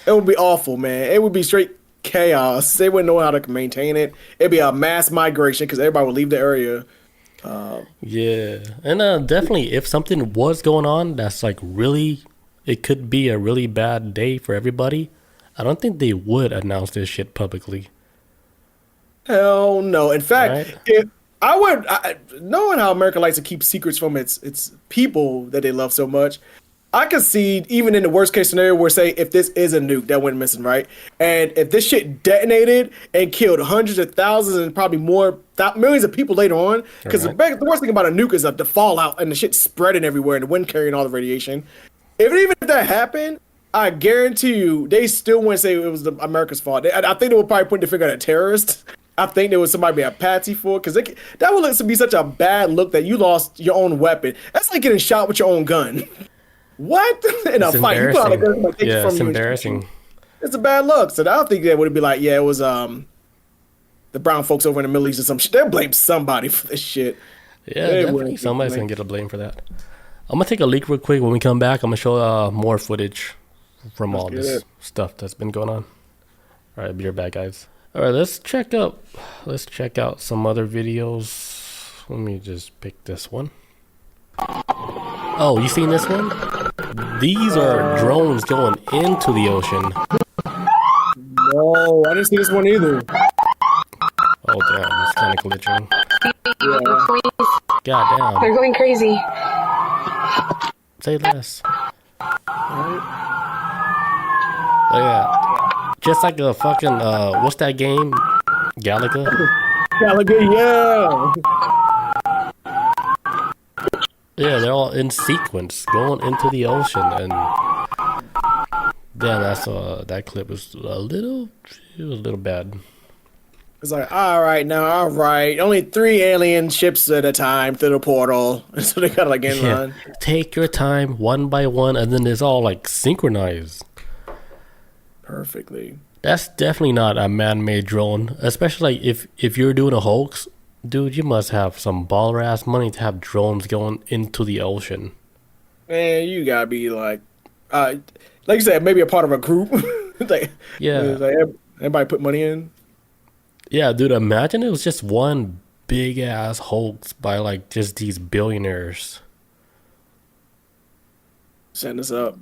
It would be awful, man. It would be straight chaos. They wouldn't know how to maintain it. It'd be a mass migration because everybody would leave the area. Yeah, and definitely if something was going on that's like really, it could be a really bad day for everybody, I don't think they would announce this shit publicly. Hell no. In fact, if knowing how America likes to keep secrets from its people that they love so much, I could see, even in the worst case scenario, where say if this is a nuke that went missing, right? And if this shit detonated and killed hundreds of thousands and probably more, millions of people later on, because the worst thing about a nuke is the fallout and the shit spreading everywhere and the wind carrying all the radiation. Even if that happened, I guarantee you they still wouldn't say it was America's fault. I think they would probably point the finger at a terrorist. I think there was somebody be a patsy for it, because that would be such a bad look that you lost your own weapon. That's like getting shot with your own gun. What? In a fight. You put out a gun, like, yeah, it's embarrassing. It's a bad look. So I don't think that would be like, yeah, it was the brown folks over in the Middle East or some shit. They'll blame somebody for this shit. Yeah, definitely. Somebody's going to get a blame for that. I'm going to take a leak real quick. When we come back, I'm going to show more footage from Let's all get this it. stuff that's been going on. All right, be right back, guys. All right, let's check out some other videos. Let me just pick this one. Oh, you seen this one? These are drones going into the ocean. No, I didn't see this one either. Oh damn, it's kind of glitching. Yeah. God damn. They're going crazy. Say less. Look at that. Just like a fucking what's that game? Galaga? Gallagher, yeah. Yeah, they're all in sequence going into the ocean, and damn, that clip was a little bad. It's like, all right. Only 3 alien ships at a time through the portal. So they gotta like in line. Take your time, one by one, and then it's all like synchronized. Perfectly. That's definitely not a man-made drone, especially like if you're doing a hoax, dude. You must have some baller ass money to have drones going into the ocean. Man, you gotta be like you said, maybe a part of a group. Like, Yeah. like everybody put money in. Yeah, dude. Imagine it was just one big ass hoax by like just these billionaires. Setting us up.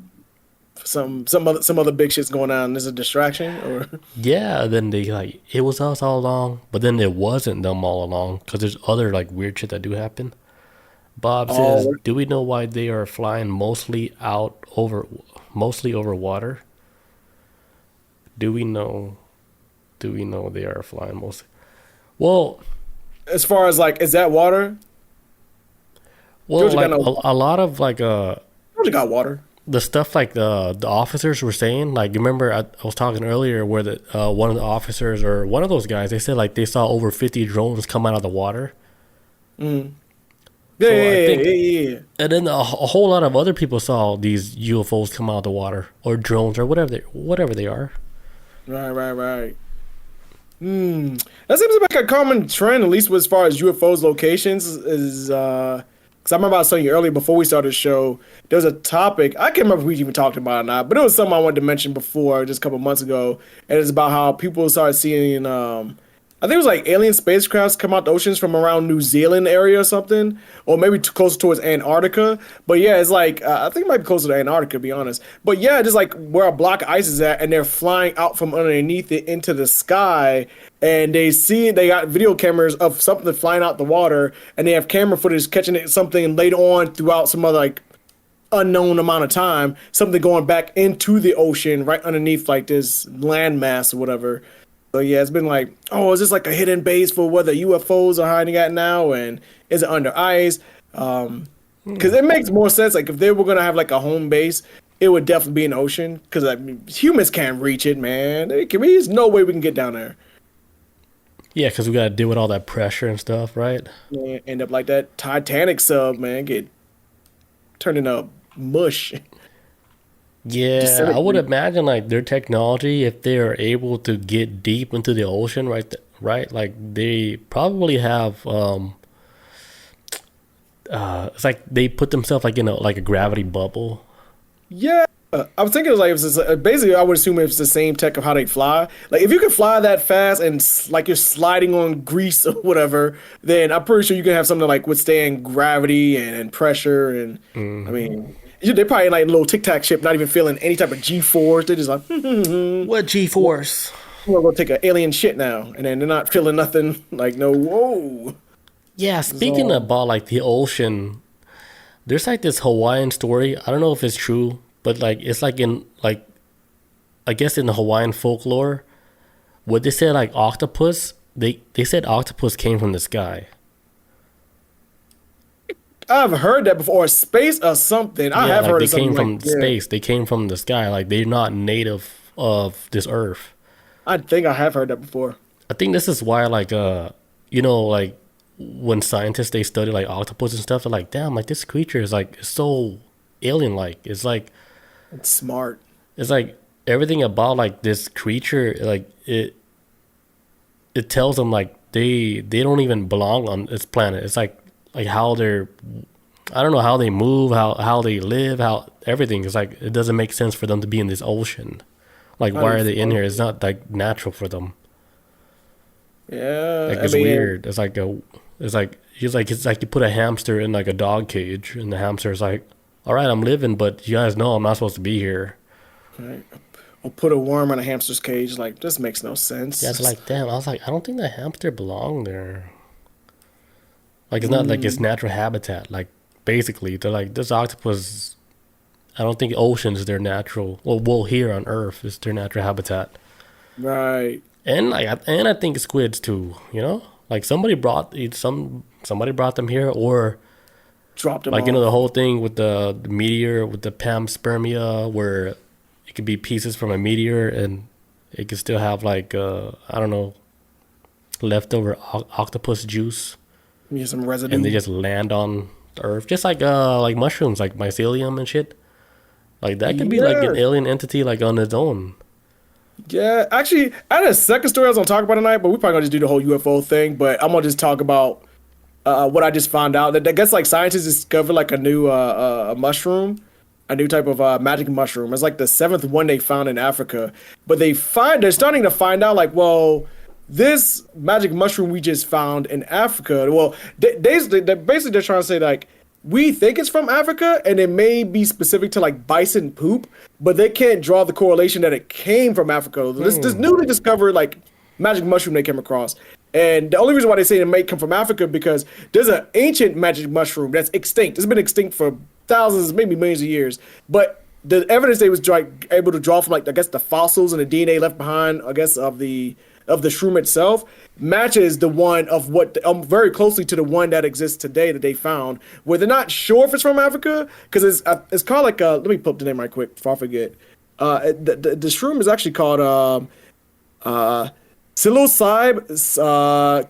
Some other big shit's going on. There's a distraction, or Yeah, then they like it was us all along, but then it wasn't them all along because there's other like weird shit that do happen. Bob says, "Do we know why they are flying mostly over water? Do we know they are flying mostly? Well, as far as like, is that water? Georgia like got a lot of like Georgia got water. the stuff like the officers were saying, like, you remember I was talking earlier where the one of the officers or one of those guys, they said like they saw over 50 drones come out of the water. Mm. So Yeah. And then a whole lot of other people saw these UFOs come out of the water or drones or whatever they are. Right. That seems like a common trend, at least as far as UFOs locations is. Because I remember I was telling you earlier before we started the show, there was a topic, I can't remember if we even talked about it or not, but it was something I wanted to mention before, just a couple months ago, and it's about how people started seeing, I think it was like alien spacecrafts come out the oceans from around New Zealand area or something, or maybe closer towards Antarctica. But yeah, it's like, I think it might be closer to Antarctica, to be honest. But yeah, just like where a block of ice is at, and they're flying out from underneath it into the sky, and they got video cameras of something flying out the water, and they have camera footage catching it, something later on throughout some other like unknown amount of time, something going back into the ocean right underneath like this landmass or whatever. So yeah, it's been like, oh, is this like a hidden base for where the UFOs are hiding at now, and is it under ice? Because it makes more sense. Like if they were gonna have like a home base, it would definitely be an ocean. Because I mean, humans can't reach it, man. There's no way we can get down there. Yeah, because we got to deal with all that pressure and stuff, right? Yeah, end up like that Titanic sub, man, get turned into mush. Yeah, I would imagine like their technology, if they are able to get deep into the ocean, right? Like they probably have, it's like they put themselves like in a gravity bubble. Yeah, I was thinking it was like basically I would assume it's the same tech of how they fly. Like if you can fly that fast and like you're sliding on grease or whatever, then I'm pretty sure you can have something like withstand gravity and pressure. And I mean, they're probably like a little Tic Tac ship, not even feeling any type of G-force. They're just like, What G-force? we're gonna take an alien shit now, and then they're not feeling nothing. Like no, whoa. Yeah, speaking about like the ocean, there's like this Hawaiian story. I don't know if it's true, but like it's like in like, I guess in the Hawaiian folklore, what they said like octopus, they said octopus came from the sky. I've heard that before. Or space or something. I have like heard they of something came from like, yeah. space. They came from the sky. Like they're not native of this earth. I think I have heard that before. I think this is why like like when scientists they study like octopus and stuff, they're like, damn, like this creature is like so alien like. It's like It's smart. it's like everything about like this creature, like it tells them like they don't even belong on this planet. It's like how they're I don't know how they move, how they live, how everything. It's like it doesn't make sense for them to be in this ocean. Like, why are they in here? It's not like natural for them. Yeah, Like, it's weird. It's like it's like you put a hamster in like a dog cage, and the hamster's like, all right, I'm living, but you guys know I'm not supposed to be here. Right. Or put a worm in a hamster's cage. Like, this makes no sense. Yeah, it's like, damn. I was like, I don't think the hamster belonged there. Like, it's not like its natural habitat. Like, basically, they're like, this octopus. I don't think oceans is their natural. Well, here on Earth is their natural habitat. Right. And I think squids too. You know, like somebody brought them here, or Dropped them like off. you know the whole thing with the meteor with the panspermia, where it could be pieces from a meteor and it could still have like I don't know, leftover octopus juice. Yeah, some residue. And they just land on the Earth, just like mushrooms, like mycelium and shit. Like that could be like an alien entity, like on its own. Yeah, actually, I had a second story I was gonna talk about tonight, but we're probably gonna just do the whole UFO thing. But I'm gonna just talk about what I just found out. That I guess like scientists discovered like a new mushroom, a new type of magic mushroom. It's like the 7th one they found in Africa. But they're starting to find out like, well, this magic mushroom we just found in Africa. Well, basically they're trying to say like, we think it's from Africa and it may be specific to like bison poop, but they can't draw the correlation that it came from Africa. This newly discovered like magic mushroom they came across. And the only reason why they say it may come from Africa because there's an ancient magic mushroom that's extinct. It's been extinct for thousands, maybe millions of years. But the evidence they was able to draw from like I guess the fossils and the DNA left behind, I guess of the shroom itself matches the one of what very closely to the one that exists today that they found, where they're not sure if it's from Africa because it's called like let me pull up the name right quick before I forget. The shroom is actually called psilocybe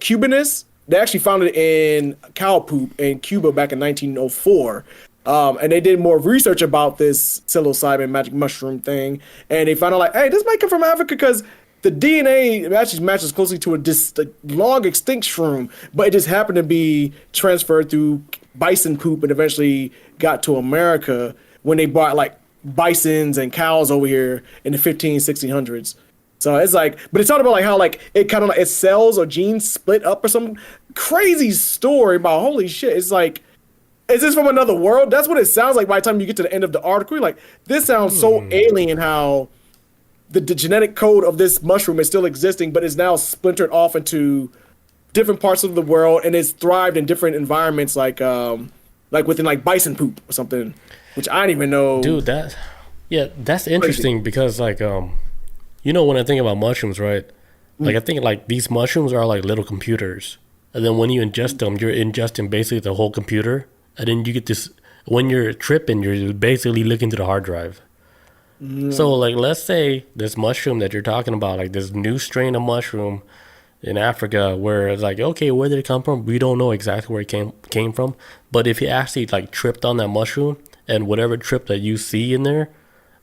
cubanus. They actually found it in cow poop in Cuba back in 1904. And they did more research about this psilocybin magic mushroom thing, and they found out like, hey, this might come from Africa because the DNA actually matches closely to a long extinct shroom, but it just happened to be transferred through bison poop and eventually got to America when they brought like bisons and cows over here in the 1600s. So it's like, but it's talking about like how like it kind of like its cells or genes split up or some crazy story about holy shit. It's like, is this from another world? That's what it sounds like by the time you get to the end of the article. You're like, this sounds so alien how the genetic code of this mushroom is still existing, but is now splintered off into different parts of the world and it's thrived in different environments like within like bison poop or something, which I didn't even know. Dude, that's interesting because like you know when I think about mushrooms, right? Like I think like these mushrooms are like little computers. And then when you ingest them, you're ingesting basically the whole computer. And then you get this, when you're tripping, you're basically looking to the hard drive. So like let's say this mushroom that you're talking about, like this new strain of mushroom in Africa, where it's like, okay, where did it come from? We don't know exactly where it came from. But if you actually like tripped on that mushroom and whatever trip that you see in there,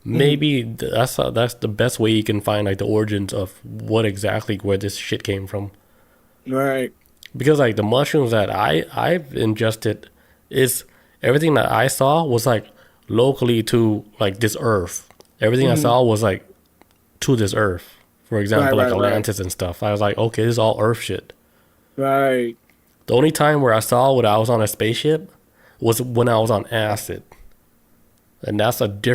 maybe that's the best way you can find like the origins of what exactly where this shit came from. Right. Because like the mushrooms that I've ingested is everything that I saw was like locally to like this earth. Everything I saw was like to this earth. For example, like Atlantis and stuff. I was like, okay, this is all earth shit. Right. The only time where I saw when I was on a spaceship was when I was on acid. And that's like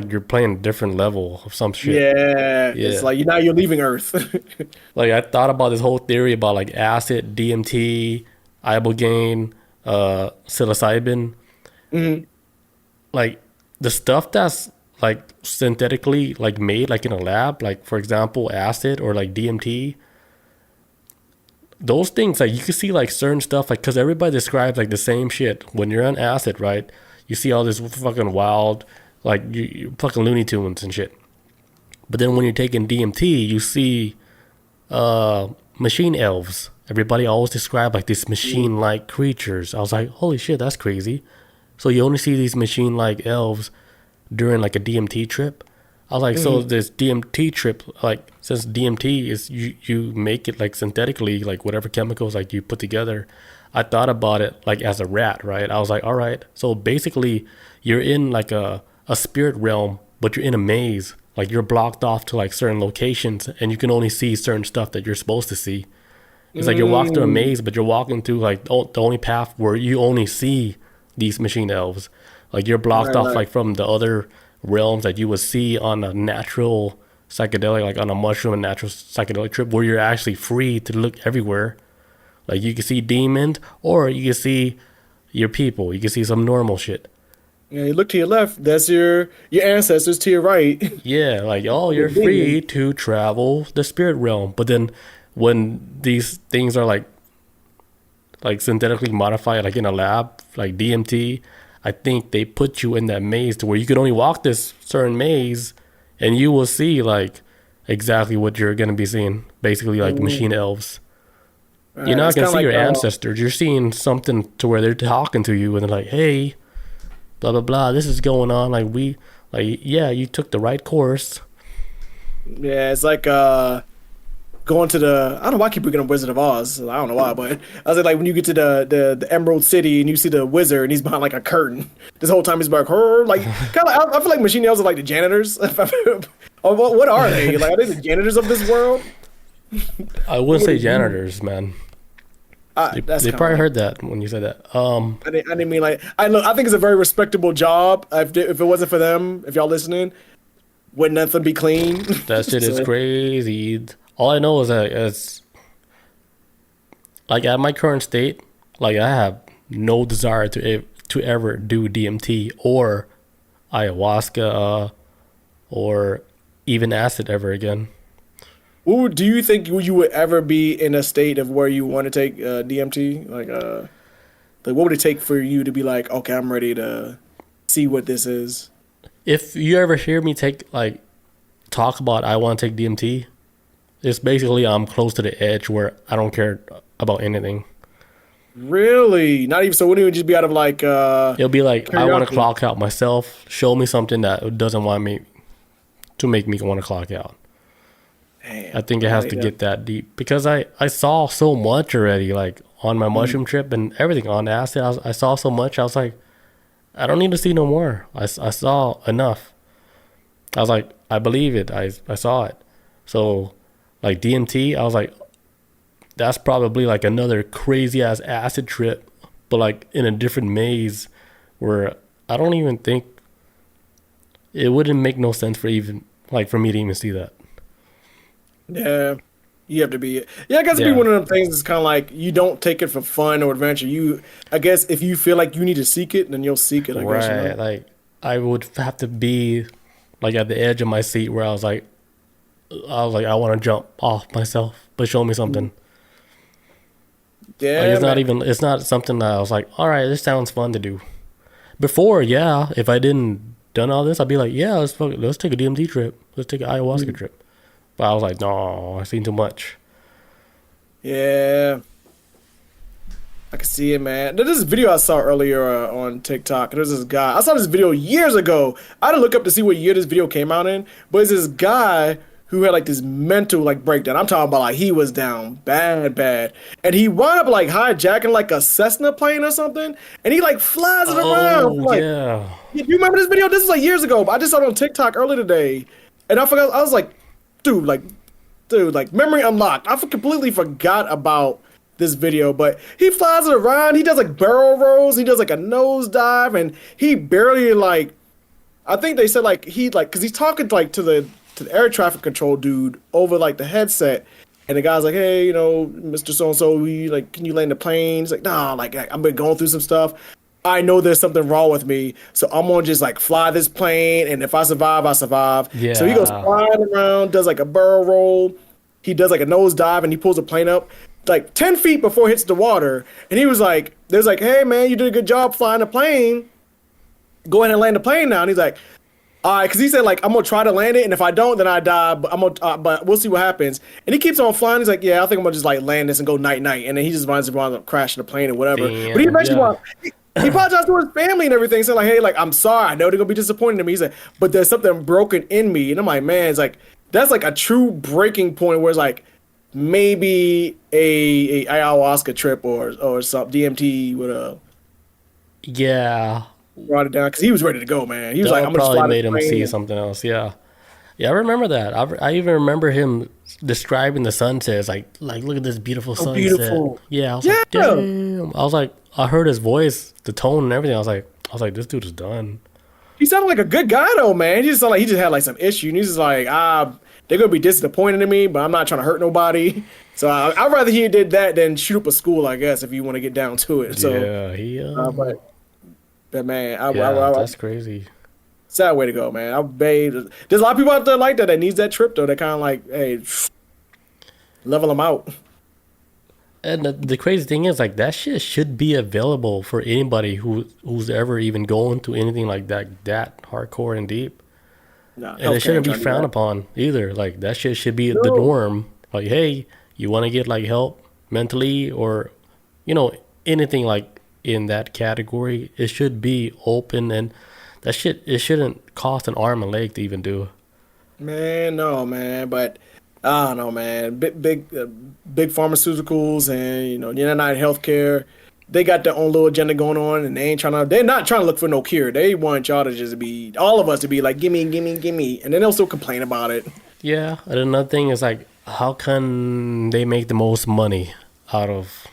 you're playing a different level of some shit. Yeah. It's like now you're leaving Earth. Like I thought about this whole theory about like acid, DMT, ibogaine, psilocybin. Like the stuff that's like synthetically like made like in a lab, like for example acid or like DMT, those things like you can see like certain stuff like because everybody describes like the same shit. When you're on acid, right, you see all this fucking wild like you fucking Looney Tunes and shit. But then when you're taking DMT, you see machine elves. Everybody always describe like these machine-like creatures. I was like, holy shit, that's crazy. So you only see these machine-like elves during like a DMT trip. I was like, so this DMT trip, like since DMT is you make it like synthetically, like whatever chemicals like you put together. I thought about it like as a rat, right? I was like, all right, so basically you're in like a spirit realm, but you're in a maze. Like you're blocked off to like certain locations, and you can only see certain stuff that you're supposed to see. It's like you're walking through a maze, but you're walking through like the only path where you only see these machine elves. Like you're blocked off like from the other realms that you would see on a natural psychedelic, like on a mushroom and natural psychedelic trip, where you're actually free to look everywhere. Like you can see demons, or you can see your people. You can see some normal shit. Yeah, you look to your left. That's your ancestors. To your right. Yeah, like you're free to travel the spirit realm. But then when these things are like synthetically modified, like in a lab, like DMT, I think they put you in that maze to where you can only walk this certain maze, and you will see like exactly what you're gonna be seeing. Basically, like machine elves. You're not gonna see your ancestors. You're seeing something to where they're talking to you, and they're like, "Hey, blah blah blah. This is going on. Yeah, you took the right course." Yeah, it's like going to the, I don't know why I keep bringing up Wizard of Oz. I don't know why, but I was like when you get to the Emerald City and you see the wizard and he's behind like a curtain. This whole time he's like, kind of. I feel like machine elves are like the janitors. Or what are they? Like, are they the janitors of this world? I wouldn't say janitors, man. They probably heard that when you said that. I didn't mean like, I think it's a very respectable job. If it wasn't for them, if y'all listening, wouldn't nothing be clean? That shit is crazy. All I know is that it's like at my current state, like I have no desire to ever do DMT or ayahuasca or even acid ever again. Do you think you would ever be in a state of where you want to take DMT? Like what would it take for you to be like, okay, I'm ready to see what this is? If you ever hear me talk about I want to take DMT, it's basically I'm close to the edge where I don't care about anything. Really? Not even, so wouldn't it just be out of like it'll be like curiosity? I want to clock out myself. Show me something that doesn't want me to make me want to clock out. Damn, I think it has to get that deep because I saw so much already, like on my mushroom trip and everything on acid. I saw so much. I was like, I don't need to see no more. I saw enough. I was like, I believe it. I saw it. So like DMT, I was like, that's probably like another crazy ass acid trip, but like in a different maze where I don't even think it wouldn't make no sense for me to even see that. Yeah, you have to be. Yeah, I guess it'd be one of them things. It's kind of like you don't take it for fun or adventure. I guess if you feel like you need to seek it, then you'll seek it. I guess, you know? Like I would have to be like at the edge of my seat where I was like, I want to jump off myself, but show me something. Yeah, like it's not something that I was like, all right, this sounds fun to do. Before, yeah, if I didn't done all this, I'd be like, yeah, let's take a DMT trip, let's take an ayahuasca trip. But I was like, no, I've seen too much. Yeah, I can see it, man. There's this video I saw earlier on TikTok. There's this guy. I saw this video years ago. I didn't look up to see what year this video came out in, but it's this guy who had like this mental like breakdown. I'm talking about like he was down bad, and he wound up like hijacking like a Cessna plane or something, and he like flies it around. Like, yeah. You remember this video? This is like years ago, but I just saw it on TikTok earlier today, and I forgot. I was like, dude, memory unlocked. I completely forgot about this video, but he flies it around. He does like barrel rolls. He does like a nosedive, and he barely like. I think they said like because he's talking like to the air traffic control dude over like the headset, and the guy's like, hey, Mr. So-and-so, can you land the plane? He's like, nah, like I've been going through some stuff. I know there's something wrong with me, so I'm gonna just like fly this plane, and if I survive, I survive. Yeah. So he goes flying around, does like a barrel roll, he does like a nosedive, and he pulls the plane up like 10 feet before it hits the water, and he was like, there's like, hey man, you did a good job flying the plane. Go ahead and land the plane now. And he's like, all right, because he said, like, I'm going to try to land it, and if I don't, then I die, but we'll see what happens. And he keeps on flying. He's like, yeah, I think I'm going to just, like, land this and go night-night. And then he just winds up crashing the plane or whatever. Damn, but he eventually he apologized to his family and everything, saying, like, hey, like, I'm sorry. I know they're going to be disappointed in me. He's like, but there's something broken in me. And I'm like, man, it's like, that's, like, a true breaking point where it's like, maybe a ayahuasca trip or some DMT would Yeah, brought it down because he was ready to go, man. He was that like, would "I'm gonna just probably fly made this him plane." see something else. Yeah, yeah, I remember that. I even remember him describing the sunset. It's like look at this beautiful So sunset. beautiful. Yeah, I was Yeah. like, damn. I was like, I heard his voice, the tone, and everything. I was like, this dude is done. He sounded like a good guy though, man. He just sounded like he just had like some issue. And he's just like, they're gonna be disappointed in me, but I'm not trying to hurt nobody. So I'd rather he did that than shoot up a school, I guess, if you want to get down to it. So Yeah, but man, that's crazy. sad way to go, man. There's a lot of people out there like that needs that trip though. That kind of like, hey, level them out. And the crazy thing is, like, that shit should be available for anybody who's ever even going to anything like that hardcore and deep. Nah, And it shouldn't be healthcare ain't trying to do frowned that. upon either. Like, that shit should be the No. norm. Like, hey, you want to get like help mentally or, anything like in that category, it should be open, and that shit, it shouldn't cost an arm and leg to even do. Man, no, man. But I don't know, man. Big pharmaceuticals and United Healthcare. They got their own little agenda going on, and they're not trying to look for no cure. They want y'all to just be, all of us to be like, gimme, gimme, gimme, and then they'll still complain about it. Yeah, and another thing is like, how can they make the most money out of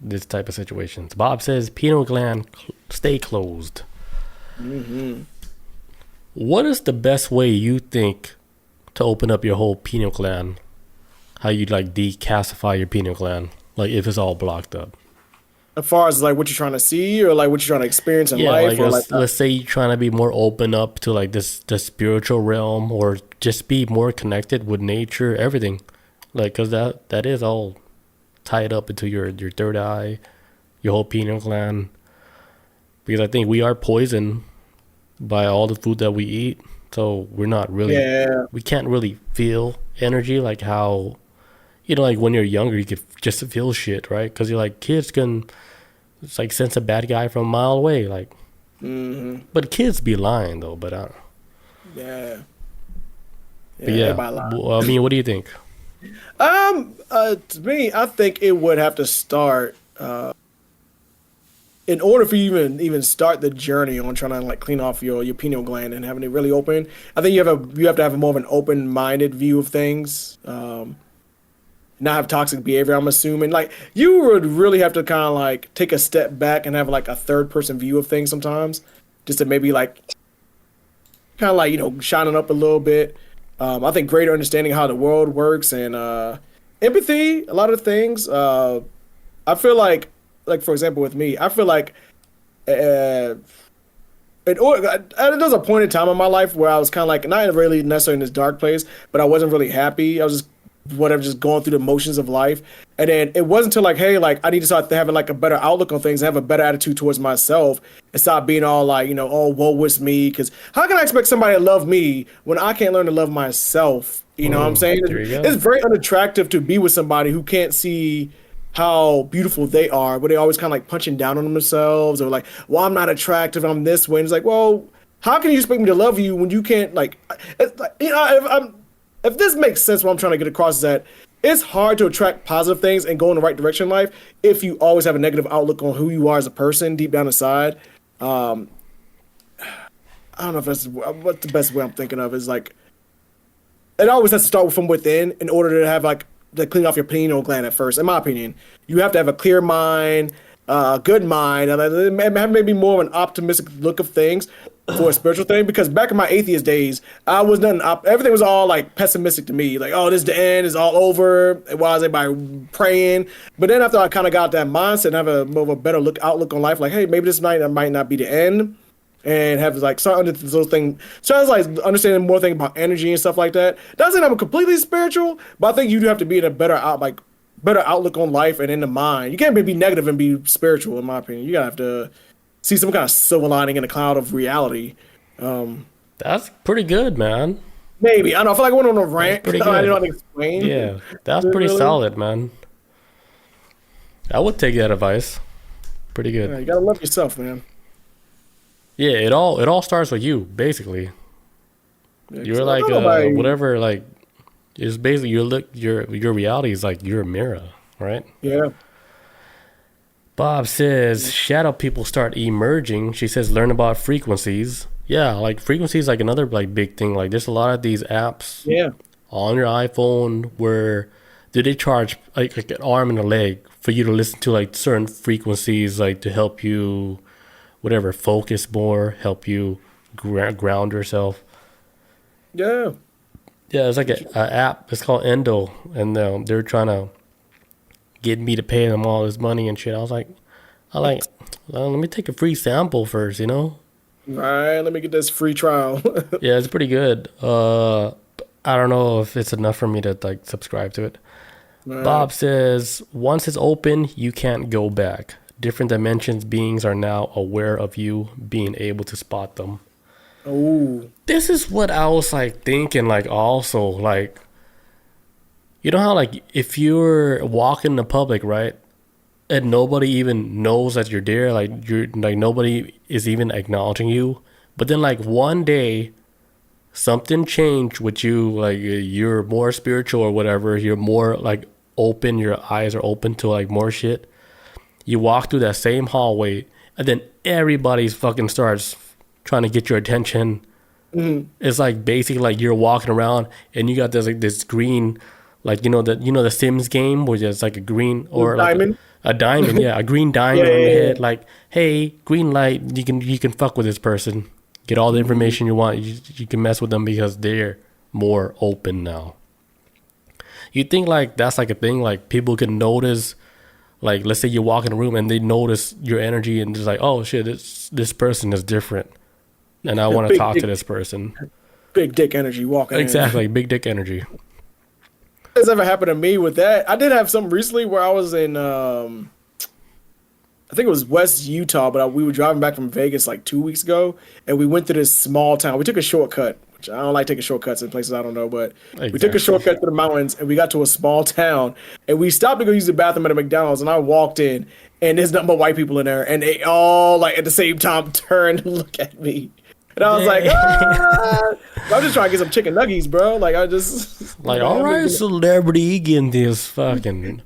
this type of situations? Bob says pineal gland stay closed. What is the best way you think to open up your whole pineal gland? How you like decalcify your pineal gland, like if it's all blocked up? As far as like what you're trying to see or like what you're trying to experience in Yeah, life, like or let's say you're trying to be more open up to like the spiritual realm, or just be more connected with nature, everything, like because that is all tied up into your third eye, your whole pineal gland. Because I think we are poisoned by all the food that we eat, so we're not really, we can't really feel energy like how, like when you're younger you could just feel shit, right? Because you're like, kids can, it's like sense a bad guy from a mile away, like. But kids be lying though. But yeah. But yeah. Well, I mean, what do you think? To me, I think it would have to start in order for you even start the journey on trying to like clean off your pineal gland and having it really open. I think you have to have a more of an open-minded view of things. Not have toxic behavior, I'm assuming. Like, you would really have to kind of like take a step back and have like a third person view of things sometimes, just to maybe like kind of like, shining up a little bit. I think greater understanding how the world works and empathy, a lot of things. I feel like for example with me, I feel like there was a point in time in my life where I was kind of like not really necessarily in this dark place, but I wasn't really happy. I was just going through the motions of life. And then it wasn't until like, hey, like I need to start having like a better outlook on things and have a better attitude towards myself and stop being all like, oh, woe is me. Because how can I expect somebody to love me when I can't learn to love myself? You know what I'm saying? It's very unattractive to be with somebody who can't see how beautiful they are, but they always kind of like punching down on themselves or like, well, I'm not attractive, I'm this way. And it's like, well, how can you expect me to love you when you can't like, if this makes sense, what I'm trying to get across is that it's hard to attract positive things and go in the right direction in life if you always have a negative outlook on who you are as a person deep down inside. I don't know if that's what the best way I'm thinking of is like, it always has to start from within in order to have like, to clean off your pineal gland at first. In my opinion, you have to have a clear mind, good mind, and have maybe more of an optimistic look of things for a spiritual thing. Because back in my atheist days, I was nothing. Everything was all like pessimistic to me. Like, oh, this is the end. It's all over. Why is everybody praying? But then after I kind of got that mindset and have a more of a better outlook on life, like, hey, maybe this night might not be the end. And have like start understanding more things about energy and stuff like that. Doesn't mean I'm completely spiritual, but I think you do have to be in a better outlook on life and in the mind. You can't be negative and be spiritual, in my opinion. You gotta have to see some kind of silver lining in the cloud of reality. That's pretty good, man. Maybe I don't know. I feel like I went on a rant. Pretty I good. didn't know how to explain. Yeah, that's pretty solid, man. I would take that advice. Pretty good. Yeah, you gotta love yourself, man. Yeah, it all starts with you, basically. Yeah, You're like whatever, like It's basically your reality is like your mirror, right? Yeah. Bob says shadow people start emerging. She says learn about frequencies. Yeah, like frequencies like another like big thing. Like there's a lot of these apps on your iPhone where they charge like an arm and a leg for you to listen to like certain frequencies, like to help you whatever focus more, help you ground yourself. Yeah. Yeah, it's like a app. It's called Endo, and they're trying to get me to pay them all this money and shit. I was like, well, let me take a free sample first, you know? All right, let me get this free trial. Yeah, it's pretty good. I don't know if it's enough for me to like subscribe to it. Right. Bob says, once it's open, you can't go back. Different dimensions beings are now aware of you, being able to spot them. Oh. This is what I was like thinking, like also like, you know how like if you're walking in the public, right, and nobody even knows that you're there, like you're like nobody is even acknowledging you, but then like one day something changed with you, like you're more spiritual or whatever, you're more like open, your eyes are open to like more shit. You walk through that same hallway and then everybody's fucking starts trying to get your attention. It's like basically like you're walking around and you got this like this green, like you know the Sims game where there's like a green or like diamond. A diamond, yeah, a green diamond on your head. Like, hey, green light, you can fuck with this person, get all the information you want. You can mess with them because they're more open now. You think like that's like a thing, like people can notice, like let's say you walk in a room and they notice your energy and just like, oh shit, this person is different, and I want to talk to this person. Big dick energy walking. Exactly, big dick energy. Has ever happened to me with that? I did have something recently where I was in, I think it was West Utah, but we were driving back from Vegas like 2 weeks ago, and we went to this small town. We took a shortcut, which I don't like taking shortcuts in places I don't know, but we took a shortcut to the mountains, and we got to a small town, and we stopped to go use the bathroom at a McDonald's, and I walked in, and there's nothing but white people in there, and they all like at the same time turned and look at me. And I was like, I'm just trying to get some chicken nuggets, bro. Like, I just... Like, all right, celebrity, getting these fucking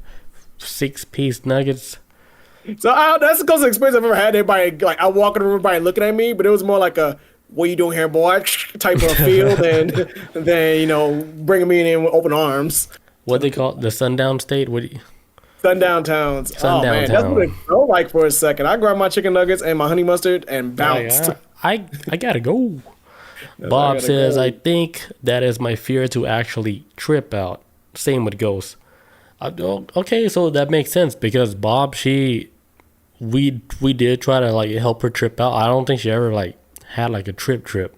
6-piece nuggets. So that's the closest experience I've ever had. Everybody, like, I walk in the room, everybody looking at me, but it was more like a, what you doing here, boy, type of feel than, you know, bringing me in with open arms. What they call it? The sundown state? What do you... Sundown towns. Sundown man, town. That's what it felt like for a second. I grabbed my chicken nuggets and my honey mustard and bounced. I gotta go. Bob says, I think that is my fear to actually trip out. Same with ghosts. Okay, so that makes sense because Bob, we did try to like help her trip out. I don't think she ever like had like a trip.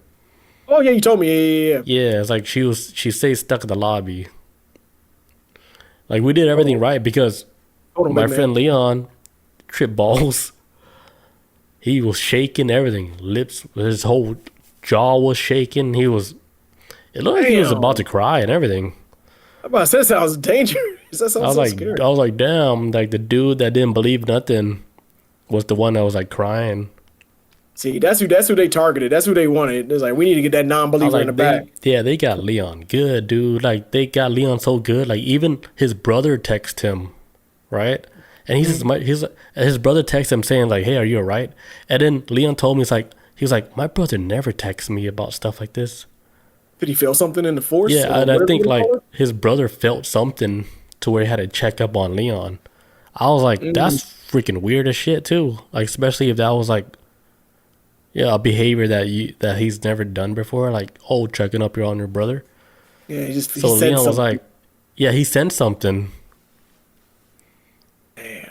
Oh yeah, you told me. Yeah. Yeah, it's like she stayed stuck in the lobby. Like we did everything right because my friend Leon tripped balls. He was shaking everything. Lips, his whole jaw was shaking. It looked like he was about to cry and everything. I'm about to say that sounds dangerous. That sounds so scary. I was like, damn, like the dude that didn't believe nothing was the one that was like crying. See, that's who they targeted. That's who they wanted. It's like, we need to get that non-believer like, in the back. Yeah, they got Leon good, dude. Like they got Leon so good. Like even his brother texted him, right? And his brother texted him saying like, "Hey, are you alright?" And then Leon told me he was like, "My brother never texts me about stuff like this." Did he feel something in the force? Yeah, and I think like his brother felt something to where he had to check up on Leon. I was like, that's freaking weird as shit too. Like especially if that was like, yeah, a behavior that he's never done before. Like, checking up on your brother. Yeah, he Leon was like, yeah, he sent something.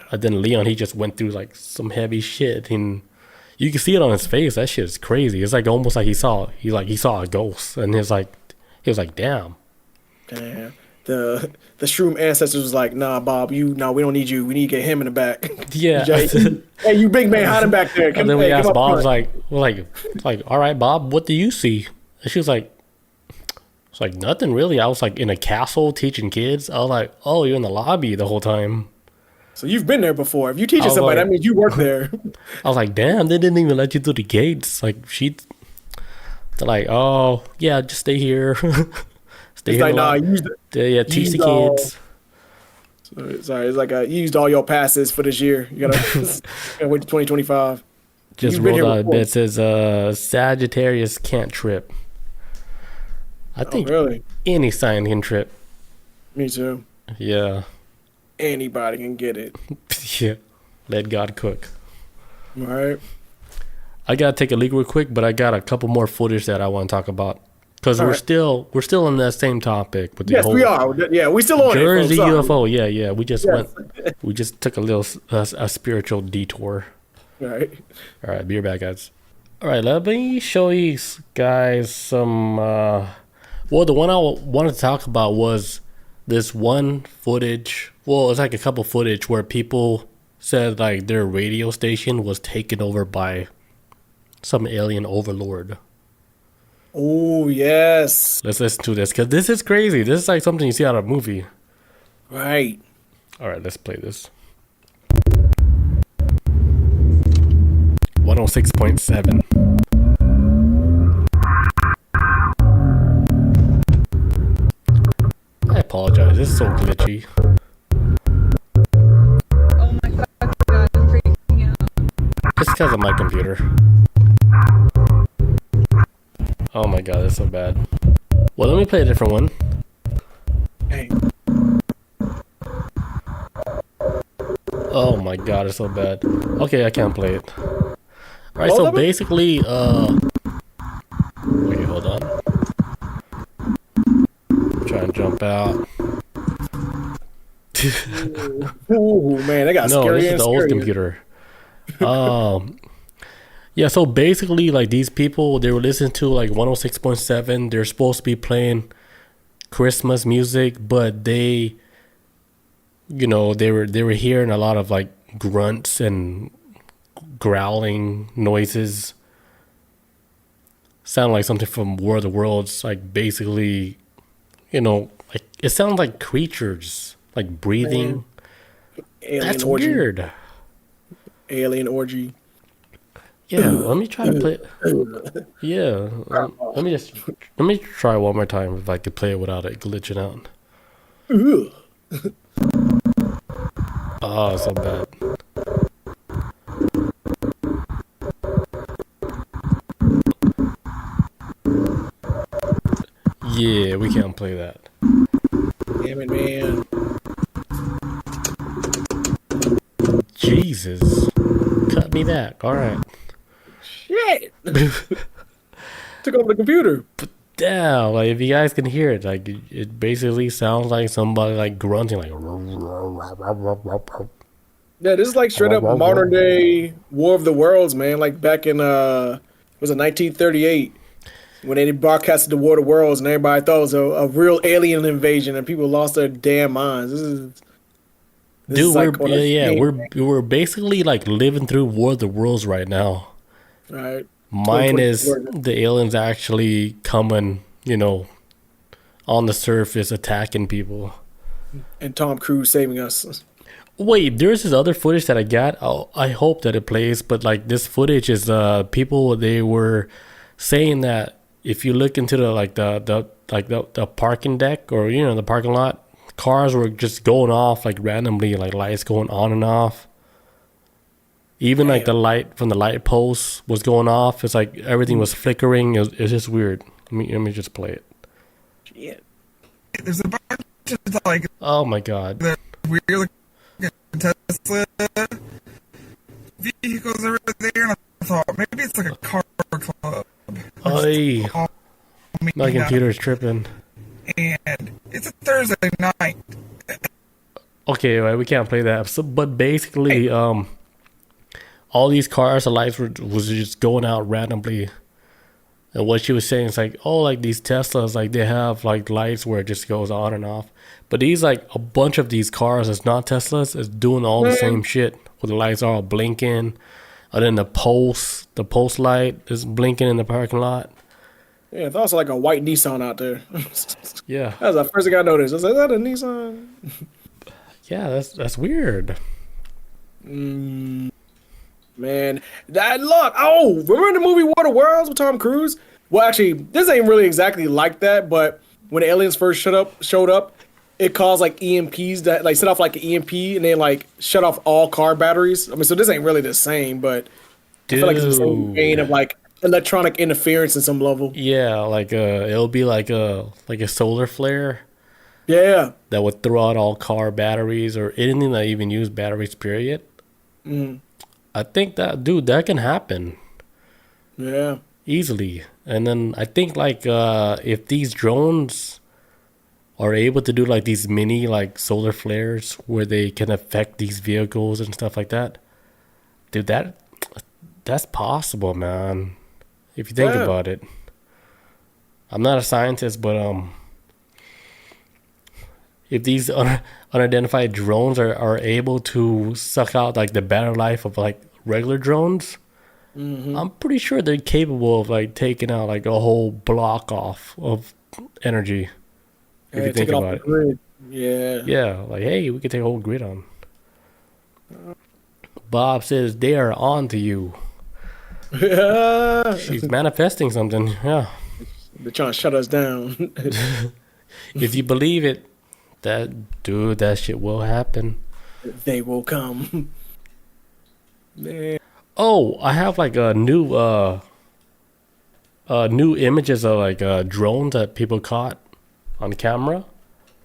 And then Leon, he just went through like some heavy shit, and you can see it on his face. That shit is crazy. It's like almost like he saw a ghost, and he was like, damn. Damn. The shroom ancestors was like, nah, Bob, we don't need you. We need to get him in the back. Yeah. Hey, you big man, hide him back there. And then we asked Bob, like, all right, Bob, what do you see? And she was like, it's like nothing really. I was like in a castle teaching kids. I was like, oh, you're in the lobby the whole time. So you've been there before. If you teaching somebody, that means you work there. I was like, damn, they didn't even let you through the gates. Like they're like, oh yeah, just stay here. They It's hit like, a nah, lot. you used, Yeah, you teach the used all. kids. Sorry, it's like you used all your passes for this year. You gotta, gotta wait to 2025. Just You've been rolled here out a before. bit. Says Sagittarius can't trip. I Oh, think really? any sign can trip. Me too. Yeah. Anybody can get it. Yeah. Let God cook. All right. I gotta take a leak real quick, but I got a couple more footage that I want to talk about because All we're right. still on that same topic with the Yes, whole we are. Yeah, we still on it, folks. Jersey Sorry. UFO. Yeah. Yes. We just took a little a spiritual detour. All right. All right, be right back, guys. All right, let me show you guys some. Well, the one I wanted to talk about was this one footage. Well, it's like a couple footage where people said like their radio station was taken over by some alien overlord. Oh, yes. Let's listen to this because this is crazy. This is like something you see out of a movie. Right. All right, let's play this. 106.7. I apologize. This is so glitchy. Oh my fucking god, I'm freaking out. It's because of my computer. Oh my god, that's so bad. Well, let me play a different one. Hey. Oh my god, it's so bad. Okay, I can't play it. Alright, Both so of them? basically, wait, hold on. Try and jump out. Ooh, man, they got No, scary this is and the old scarier. computer. Yeah, so basically, like these people, they were listening to like 106.7. They're supposed to be playing Christmas music, but they, you know, they were hearing a lot of like grunts and growling noises. Sound like something from War of the Worlds, like basically, you know, like it sounds like creatures like breathing. Alien That's orgy. weird. Alien orgy. Yeah, let me try to play. Yeah, let me try one more time if I could play it without it glitching out. Ugh. Oh, so bad. Yeah, we can't play that. Damn it, man. Jesus, cut me back. All right. Shit. Took over the computer. Yeah, like if you guys can hear it, like it basically sounds like somebody like grunting, like. Yeah, this is like straight up modern day War of the Worlds, man. Like back in was it 1938 when they broadcasted the War of the Worlds and everybody thought it was a real alien invasion and people lost their damn minds. This Dude, is like on a we're basically like living through War of the Worlds right now. right. Minus 2024. the aliens actually coming, you know, on the surface attacking people. And Tom Cruise saving us. Wait, there's this other footage that I got. I hope that it plays, but like this footage is people, they were saying that if you look into the parking deck, or you know, the parking lot, cars were just going off like randomly, like lights going on and off. Even like the light from the light post was going off. It's like everything was flickering. It's just weird. Let me just play it. Shit. There's a bunch of like Oh my god. weird Tesla vehicles over there, and I thought maybe it's like a car club. Oy, All my meeting up, computer's tripping. and it's a Thursday night. Okay, right, we can't play that. So, but basically, all these cars, the lights was just going out randomly. And what she was saying is like, oh, like these Teslas, like they have like lights where it just goes on and off. But these like a bunch of these cars, it's not Teslas, it's doing all the same shit. Where the lights are all blinking, and then the post light is blinking in the parking lot. Yeah, I thought it was like a white Nissan out there. Yeah, That was the first thing I noticed. I was like, is that a Nissan? yeah, that's weird. Man, that look. Oh, remember the movie War of the Worlds with Tom Cruise? Well, actually, this ain't really exactly like that, but when the aliens first showed up, it caused like EMPs that like set off like an EMP and then like shut off all car batteries. I mean, so this ain't really the same, but I feel like it's the same vein of like electronic interference in some level. Yeah, like it'll be like a solar flare Yeah. that would throw out all car batteries or anything that even use batteries. Period. I think that can happen Yeah. easily. And then I think like if these drones are able to do like these mini like solar flares where they can affect these vehicles and stuff like that, dude, that's possible, man. If you think about it. I'm not a scientist, but if these unidentified drones are able to suck out like the battery life of like regular drones, I'm pretty sure they're capable of like taking out like a whole block off of energy. If you think about it. Grid. Yeah. Yeah, like hey, we could take a whole grid on. Bob says they are on to you. She's manifesting something. Yeah. They're trying to shut us down. If you believe it, that shit will happen. They will come. Man. Oh, I have like a new images of like drones that people caught on camera.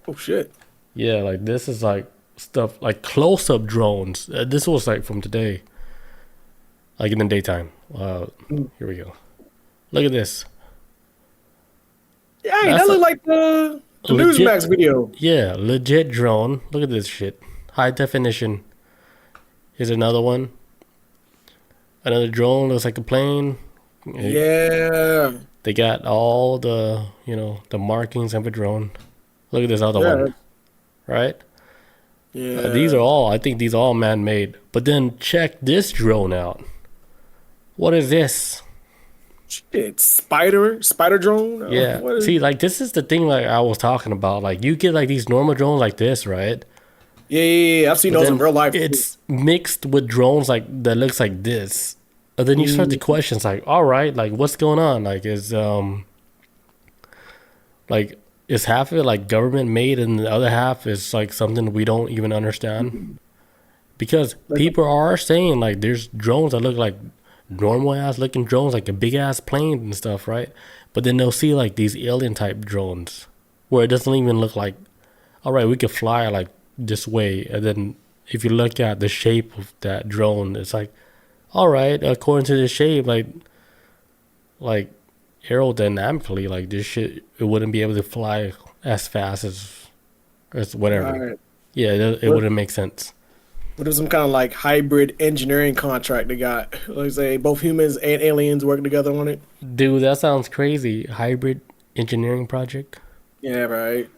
Oh shit. Yeah, like this is like stuff like close-up drones. This was like from today, like in the daytime. Here we go. Look at this. Yeah, that look like the Newsmax video. Yeah, legit drone. Look at this shit. High definition. Here's another one. Another drone looks like a plane. Yeah. They got all the, the markings of a drone. Look at this other one. Right? Yeah. I think these are all man-made. But then check this drone out. What is this? Shit, spider drone? Yeah. See, like this is the thing like I was talking about. Like you get like these normal drones like this, right? Yeah. I've seen those in real life. It's mixed with drones like that looks like this. And then you start to question, it's like, all right, like what's going on? Like is half of it like government made and the other half is like something we don't even understand? Because people are saying like there's drones that look like normal ass looking drones, like a big ass plane and stuff, right? But then they'll see like these alien type drones where it doesn't even look like, all right, we could fly like this way. And then if you look at the shape of that drone, it's like, all right, according to the shape, like aerodynamically, like this shit, it wouldn't be able to fly as fast as whatever. Right. Yeah, it wouldn't make sense. But there's some kind of like hybrid engineering contract they got. Like say both humans and aliens working together on it. Dude, that sounds crazy. Hybrid engineering project? Yeah, right.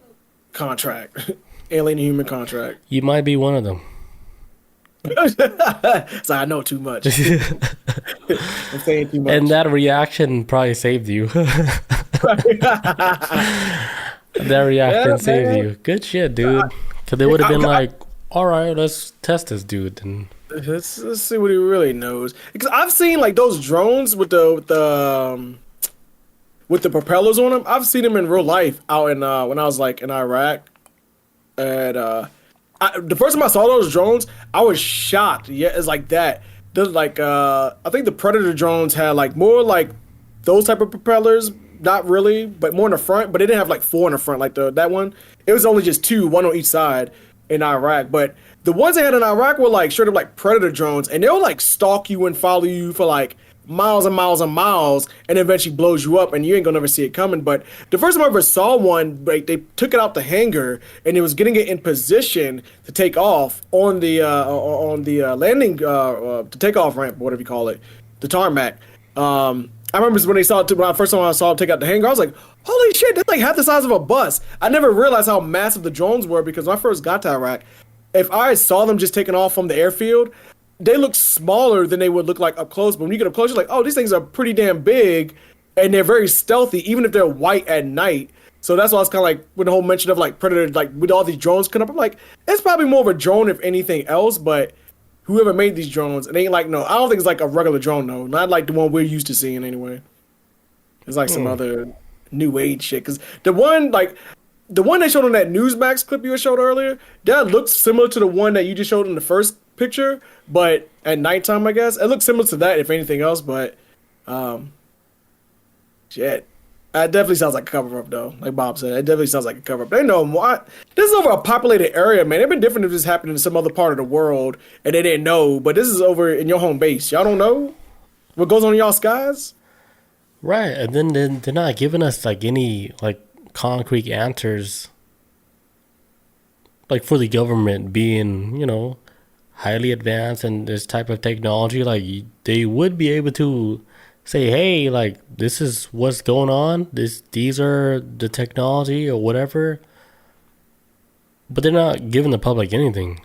Contract. Alien and human contract. You might be one of them. So I know too much. I'm saying too much. And that reaction probably saved you. That reaction saved you. Good shit, dude. Because they would have been like, all right, let's test this dude. And let's see what he really knows. Because I've seen like those drones with the propellers on them. I've seen them in real life out in when I was like in Iraq. And the first time I saw those drones, I was shocked. Yeah, it's like that. There's like I think the Predator drones had like more like those type of propellers. Not really, but more in the front. But they didn't have like 4 in the front like that one. It was only just 2, one on each side in Iraq. But the ones they had in Iraq were like straight up like Predator drones, and they'll like stalk you and follow you for like miles and miles and miles, and eventually blows you up, and you ain't gonna never see it coming. But the first time I ever saw one, like they took it out the hangar, and it was getting it in position to take off on the landing the takeoff ramp, whatever you call it, the tarmac. I remember when when I first time I saw it take out the hangar, I was like, holy shit, that's like half the size of a bus. I never realized how massive the drones were because when I first got to Iraq, if I saw them just taking off from the airfield, they look smaller than they would look like up close. But when you get up close, you're like, oh, these things are pretty damn big, and they're very stealthy, even if they're white at night. So that's why I was kind of like, with the whole mention of like Predator, like with all these drones coming up, I'm like, it's probably more of a drone if anything else, but whoever made these drones, it ain't like, no, I don't think it's like a regular drone, though. Not like the one we're used to seeing anyway. It's like some other new age shit. Because the one they showed on that Newsmax clip you showed earlier, that looks similar to the one that you just showed in the first picture, but at nighttime, I guess it looks similar to that, if anything else. But shit. That definitely sounds like a cover up, though. Like Bob said, it definitely sounds like a cover up. They know what. This is over a populated area, man. It'd been different if this happened in some other part of the world and they didn't know. But this is over in your home base. Y'all don't know what goes on in y'all skies, Right, and then they're not giving us like any like concrete answers, like for the government being, highly advanced in this type of technology. Like they would be able to say, hey, like this is what's going on. These are the technology or whatever. But they're not giving the public anything.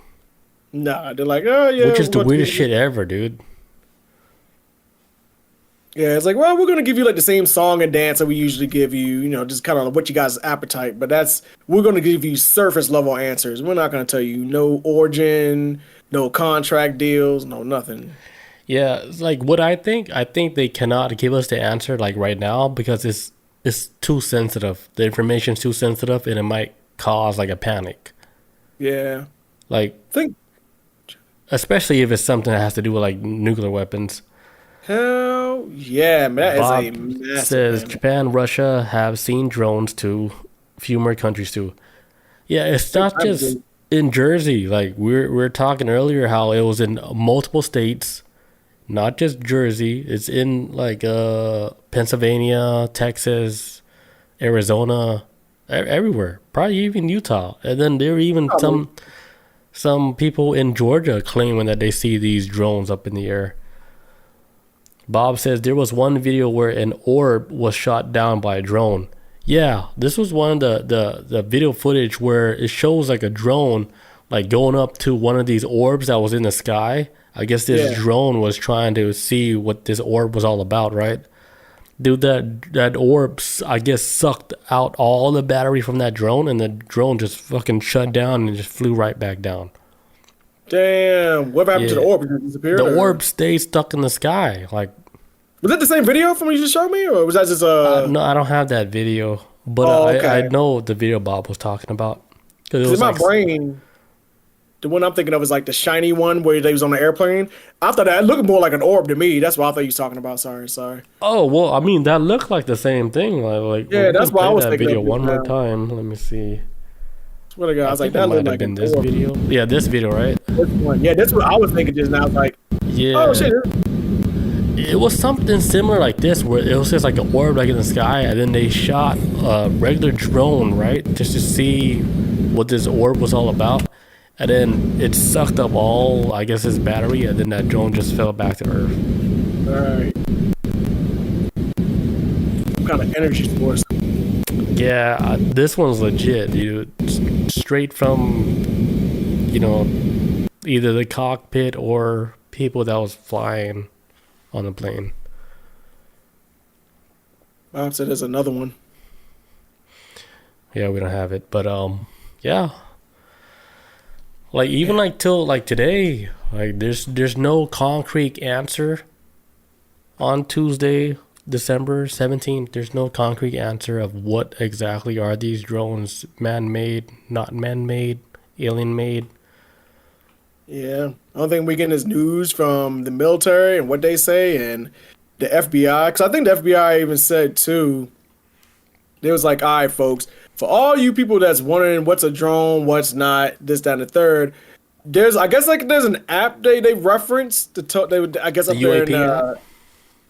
Nah, they're like, oh yeah, which is the weirdest shit ever, dude. Yeah, it's like, well, we're gonna give you like the same song and dance that we usually give you, just kind of what you guys' appetite. But we're gonna give you surface level answers. We're not gonna tell you no origin, no contract deals, no nothing. Yeah, it's like what I think they cannot give us the answer like right now because it's too sensitive. The information's too sensitive and it might cause like a panic. Yeah. Like especially if it's something that has to do with like nuclear weapons. Hell yeah, man. That Bob is a massive says man. Japan, Russia have seen drones too. Few more countries too. Yeah, it's not just in Jersey. Like we're talking earlier how it was in multiple states. Not just Jersey. It's in like Pennsylvania, Texas, Arizona, everywhere. Probably even Utah. And then there are even some people in Georgia claiming that they see these drones up in the air. Bob says there was one video where an orb was shot down by a drone. Yeah, this was one of the video footage where it shows like a drone like going up to one of these orbs that was in the sky. I guess this drone was trying to see what this orb was all about, right? Dude, that orb, I guess, sucked out all the battery from that drone, and the drone just fucking shut down and just flew right back down. Damn, what happened to the orb? Did it disappear? The orb stayed stuck in the sky. Like, was that the same video from what you just showed me, or was that just no, I don't have that video, but I know the video Bob was talking about. Because in my brain, the one I'm thinking of is like the shiny one where they was on the airplane. I thought that looked more like an orb to me. That's what I thought you was talking about. Sorry. Oh well, I mean that looked like the same thing. Like yeah, that's why I was that thinking video of one more time. Let me see. Swear to God, I was like, that might looked have like been an this orb. video. Yeah, this video, right? This one. Yeah, that's what I was thinking just now. I was like, yeah. oh shit. It was something similar like this, where it was just like an orb like in the sky, and then they shot a regular drone, right, just to see what this orb was all about. And then it sucked up all, I guess, his battery, and then that drone just fell back to Earth. Alright. What kind of energy source? Yeah, this one's legit, dude. Straight from, either the cockpit or people that was flying on the plane. Bob said there's another one. Yeah, we don't have it, but yeah. Like even like till like today, like there's no concrete answer on Tuesday, December 17th. There's no concrete answer of what exactly are these drones, man-made, not man-made, alien-made. Yeah. The only thing we get is news from the military and what they say and the FBI. Because I think the FBI even said too, they was like, all right, folks, for all you people that's wondering what's a drone, what's not, this, that, and the third, there's an app they referenced they would, I guess, up there in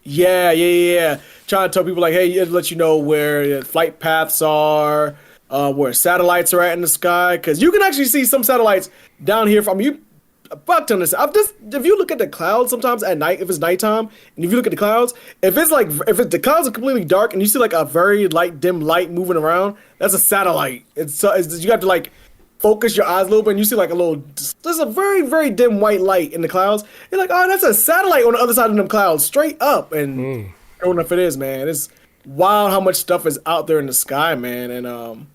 yeah. Trying to tell people like, hey, it'll let you know where flight paths are, where satellites are at in the sky, because you can actually see some satellites down here from you. Fuck ton this. If you look at the clouds sometimes at night, if it's nighttime, and if you look at the clouds, if the clouds are completely dark and you see like a very dim light moving around, that's a satellite. You have to like focus your eyes a little bit, and you see like there's a very, very dim white light in the clouds. You're like, oh, that's a satellite on the other side of them clouds, straight up. And sure enough, it is, man. It's wild how much stuff is out there in the sky, man. And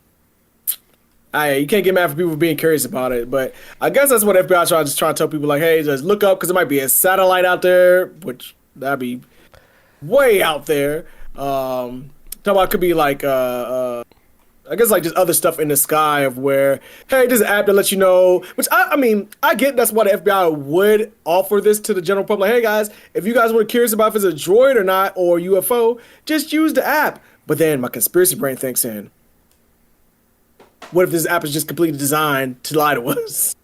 you can't get mad for people being curious about it, but I guess that's what FBI trying to tell people, like, hey, just look up because there might be a satellite out there, which that'd be way out there. Talk about could be like I guess like just other stuff in the sky of where, hey, this app that lets you know, which I mean, I get that's why the FBI would offer this to the general public. Hey guys, if you guys were curious about if it's a droid or not or UFO, just use the app. But then my conspiracy brain thinks in, what if this app is just completely designed to lie to us?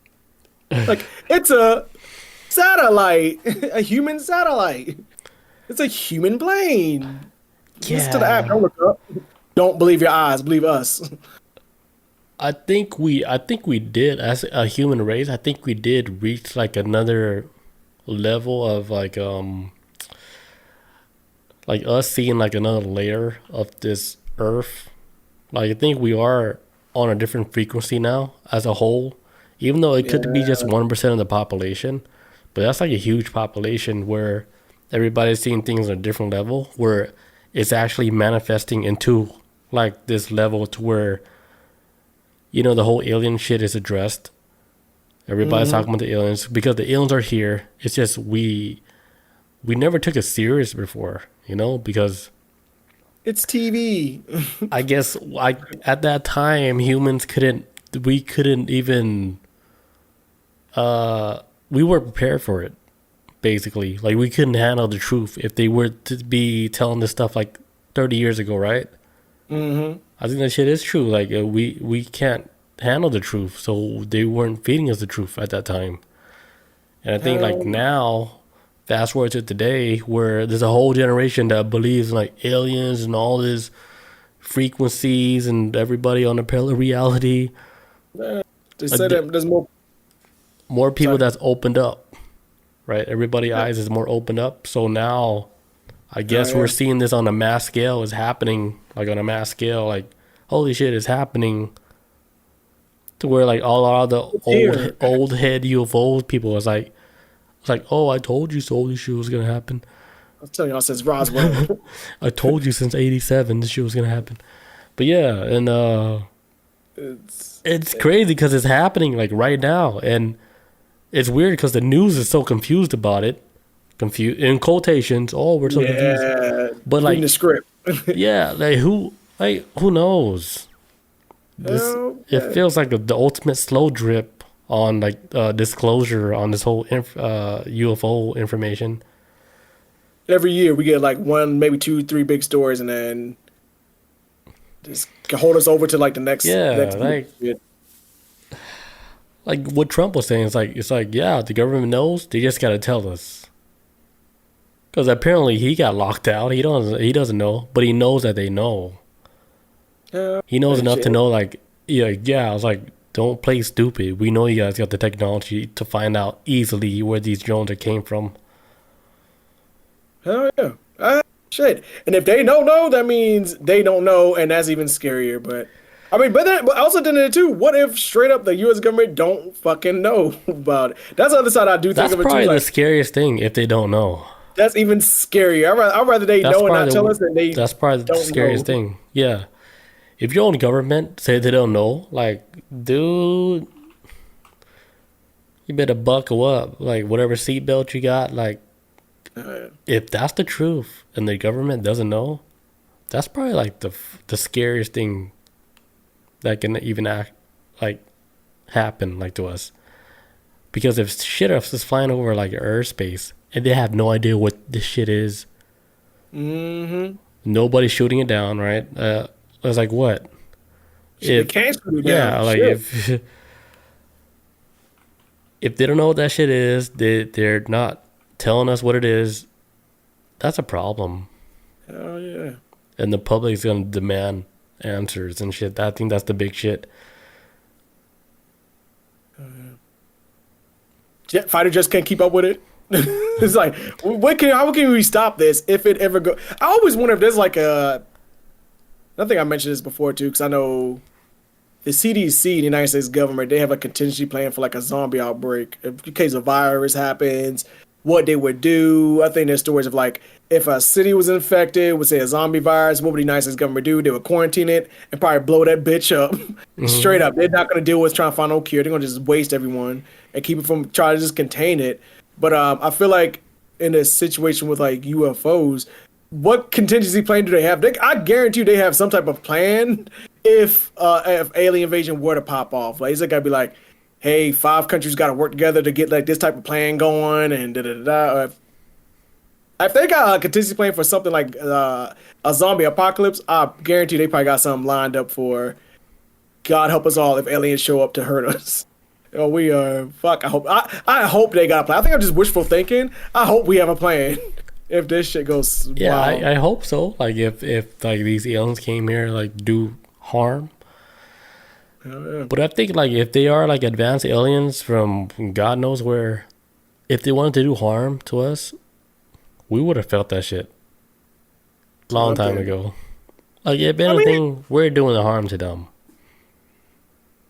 Like, it's a satellite, a human satellite. It's a human plane. Listen to the app, don't look up. Don't believe your eyes, believe us. I think we did as a human race. I think we did reach like another level of like us seeing like another layer of this Earth. Like I think we are on a different frequency now as a whole, even though it could be just 1% of the population, but that's like a huge population where everybody's seeing things on a different level, where it's actually manifesting into like this level to where, you know, the whole alien shit is addressed. Everybody's talking about the aliens because the aliens are here. It's just we never took it serious before, you know, because it's TV. I guess at that time humans couldn't even we weren't prepared for it. Basically, like we couldn't handle the truth if they were to be telling this stuff like 30 years ago, right? I think that shit is true. Like we can't handle the truth, so they weren't feeding us the truth at that time. And I think like now, fast forward to today, where there's a whole generation that believes in like aliens and all these frequencies and everybody on a parallel reality. They say that there's more people that's opened up, right? Everybody's eyes is more opened up. So now, I guess we're seeing this on a mass scale. Is happening like on a mass scale. Like holy shit, is happening. To where like all the old head UFO people was like, oh, I told you so. This shit was gonna happen. I was telling y'all since Roswell. I told you since '87 this shit was gonna happen. But yeah, and it's crazy because it's happening like right now, and it's weird because the news is so confused about it. Confused in quotations. Oh, we're so confused. But like the script. yeah, like who knows? It feels like the ultimate slow drip on like disclosure on this whole UFO information. Every year we get like one, maybe 2, 3 big stories, and then just can hold us over to like the next. Like what Trump was saying, it's like yeah, the government knows. They just gotta tell us. Because apparently he got locked out. He doesn't know, but he knows that they know. He knows enough to know, like, yeah. I was like, don't play stupid. We know you guys got the technology to find out easily where these drones came from. Hell yeah. Shit. And if they don't know, that means they don't know, and that's even scarier. But I mean, but also then too, what if straight up the U.S. government don't fucking know about it? That's the other side I do think of it too. That's probably the scariest thing if they don't know. That's even scarier. I'd rather they know and not tell us than they. That's probably the scariest thing. Yeah. If your own government say they don't know, like, dude, you better buckle up. Like, whatever seatbelt you got, like, if that's the truth and the government doesn't know, that's probably like the scariest thing that can even happen like to us. Because if shit is flying over like airspace and they have no idea what this shit is, nobody's shooting it down, right? I was like, what? They can't shoot it down. Yeah, like if they don't know what that shit is, they're not telling us what it is. That's a problem. Hell yeah. And the public's gonna demand answers and shit. I think that's the big shit. Jet fighter just can't keep up with it. It's like, how can we stop this if it ever go? I always wonder if there's like a. I think I mentioned this before too, because I know the CDC, the United States government, they have a contingency plan for like a zombie outbreak in case a virus happens. What they would do. I think there's stories of like if a city was infected with say a zombie virus, what would the United States government do? They would quarantine it and probably blow that bitch up straight up. They're not going to deal with trying to find no cure. They're going to just waste everyone and keep it from trying to just contain it. But I feel like in a situation with like UFOs, what contingency plan do they have? I guarantee you they have some type of plan if alien invasion were to pop off. Like, it's gotta be like, hey, 5 countries got to work together to get like this type of plan going, and da da da. Da. If they got a contingency plan for something like a zombie apocalypse, I guarantee they probably got something lined up for. God help us all if aliens show up to hurt us. Oh, we are fuck. I hope they got a plan. I think I'm just wishful thinking. I hope we have a plan if this shit goes. Yeah, wild. I hope so. Like if like these aliens came here like do harm. Yeah. But I think like if they are like advanced aliens from God knows where, if they wanted to do harm to us, we would have felt that shit long time ago. Like if anything, we're doing the harm to them.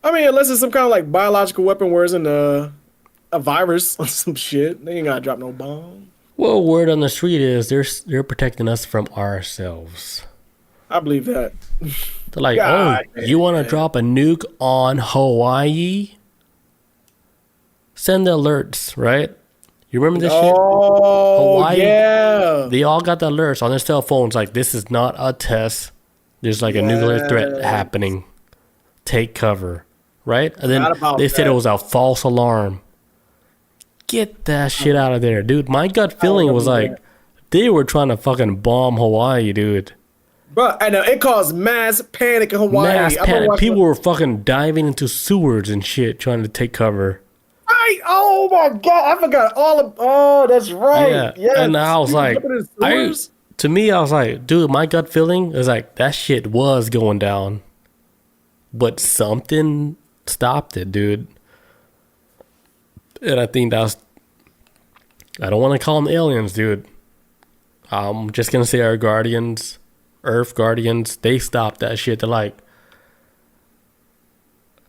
I mean, unless it's some kind of like biological weapon where it's in a virus or some shit, they ain't gotta drop no bomb. Well, word on the street is they're protecting us from ourselves. I believe that. They're like, God, oh, you want to drop a nuke on Hawaii? Send the alerts, right? You remember this shit? Hawaii, yeah. they all got the alerts on their cell phones. Like, this is not a test. There's like a nuclear threat happening. Take cover, right? And then they said it was a false alarm. Get that shit out of there, dude. My gut feeling was like they were trying to fucking bomb Hawaii, dude. Bro, I know it caused mass panic in Hawaii. Mass panic. People were fucking diving into sewers and shit trying to take cover. Right. Oh my god, I forgot all of. Oh, that's right. Yeah. Yes. And I was like, to me, I was like, dude, my gut feeling is like that shit was going down, but something stopped it, dude. And I think I don't want to call them aliens, dude. I'm just going to say our guardians, Earth guardians, they stopped that shit. They're like,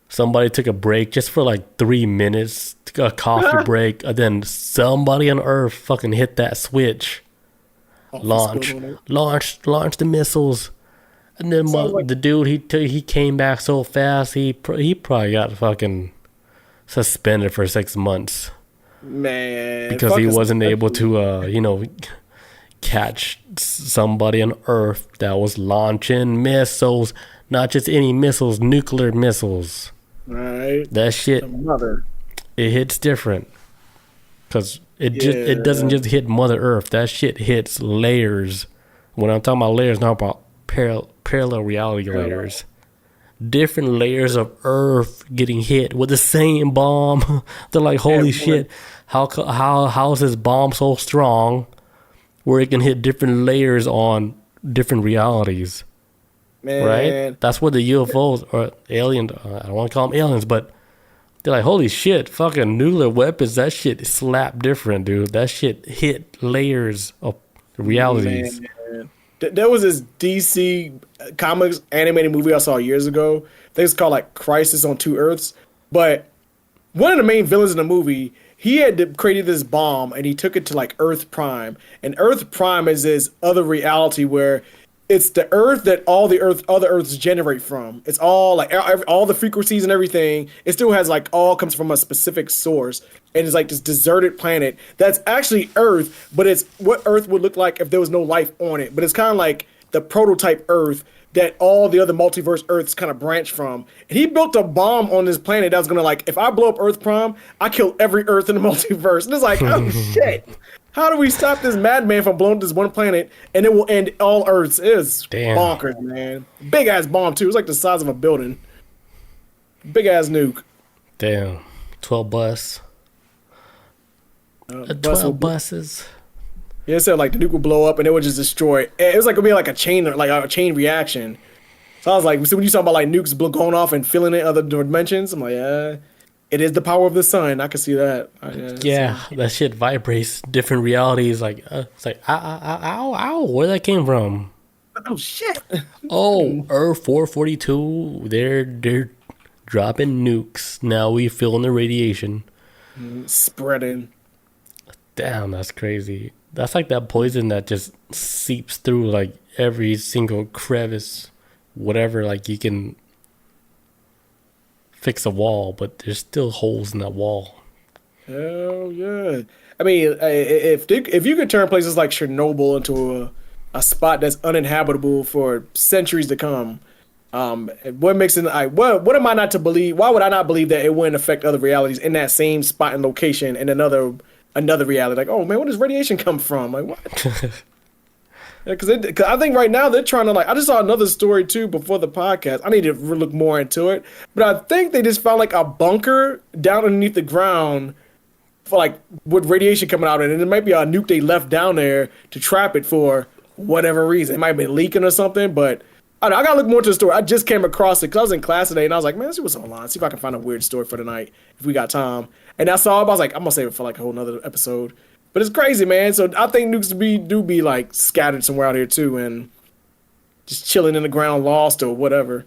somebody took a break just for like 3 minutes, took a coffee break, and then somebody on Earth fucking hit that switch. Launch the missiles. And then the dude, he came back so fast, he probably got fucking suspended for 6 months, man, because he wasn't able to catch somebody on Earth that was launching missiles, not just any missiles, nuclear missiles. Right, that shit, it hits different because it doesn't just hit Mother Earth. That shit hits layers. When I'm talking about layers, not about parallel reality layers. Different layers of Earth getting hit with the same bomb. They're like, holy shit, how is this bomb so strong where it can hit different layers on different realities? Man. Right? That's what the UFOs or aliens, I don't want to call them aliens, but they're like, holy shit, fucking nuclear weapons, that shit slapped different, dude. That shit hit layers of realities. Man. There was this DC Comics animated movie I saw years ago. I think it's called like Crisis on Two Earths. But one of the main villains in the movie, he had created this bomb and he took it to like Earth Prime. And Earth Prime is this other reality where it's the Earth that all the other Earths generate from. It's all like all the frequencies and everything. It still has like all comes from a specific source. And it's like this deserted planet that's actually Earth, but it's what Earth would look like if there was no life on it. But it's kind of like the prototype Earth that all the other multiverse Earths kind of branch from. And he built a bomb on this planet that was going to like, if I blow up Earth Prime, I kill every Earth in the multiverse. And it's like, oh shit. How do we stop this madman from blowing this one planet and it will end all Earths? It is bonkers, man. Big ass bomb too. It's like the size of a building. Big ass nuke. Damn. 12 bus. 12 buses. Yeah, it said like the nuke would blow up and it would just destroy. It was like it would be like a chain reaction. So I was like, so when you talk about like nukes going off and filling in other dimensions, I'm like, yeah, it is the power of the sun. I can see that. That shit vibrates different realities. Like it's like ow, where that came from? Oh shit! Oh, Earth 442. They're dropping nukes. Now we feeling the radiation spreading. Damn, that's crazy. That's like that poison that just seeps through like every single crevice, whatever. Like you can fix a wall, but there's still holes in that wall. Hell yeah! I mean, if you could turn places like Chernobyl into a spot that's uninhabitable for centuries to come. What makes it? What am I not to believe? Why would I not believe that it wouldn't affect other realities in that same spot and location in another reality? Like, oh man, where does radiation come from? Like what? Because I think right now they're trying to I just saw another story too before the podcast. I need to look more into it, but I think they just found like a bunker down underneath the ground for with radiation coming out, and it might be a nuke they left down there to trap it for whatever reason. It might have been leaking or something, but I gotta look more into the story. I just came across it because I was in class today, and I was like, man, let's see what's online. See if I can find a weird story for tonight if we got time. And I saw it, I was like, I'm gonna save it for a whole nother episode. But it's crazy, man. So I think nukes do be scattered somewhere out here too, and just chilling in the ground, lost or whatever.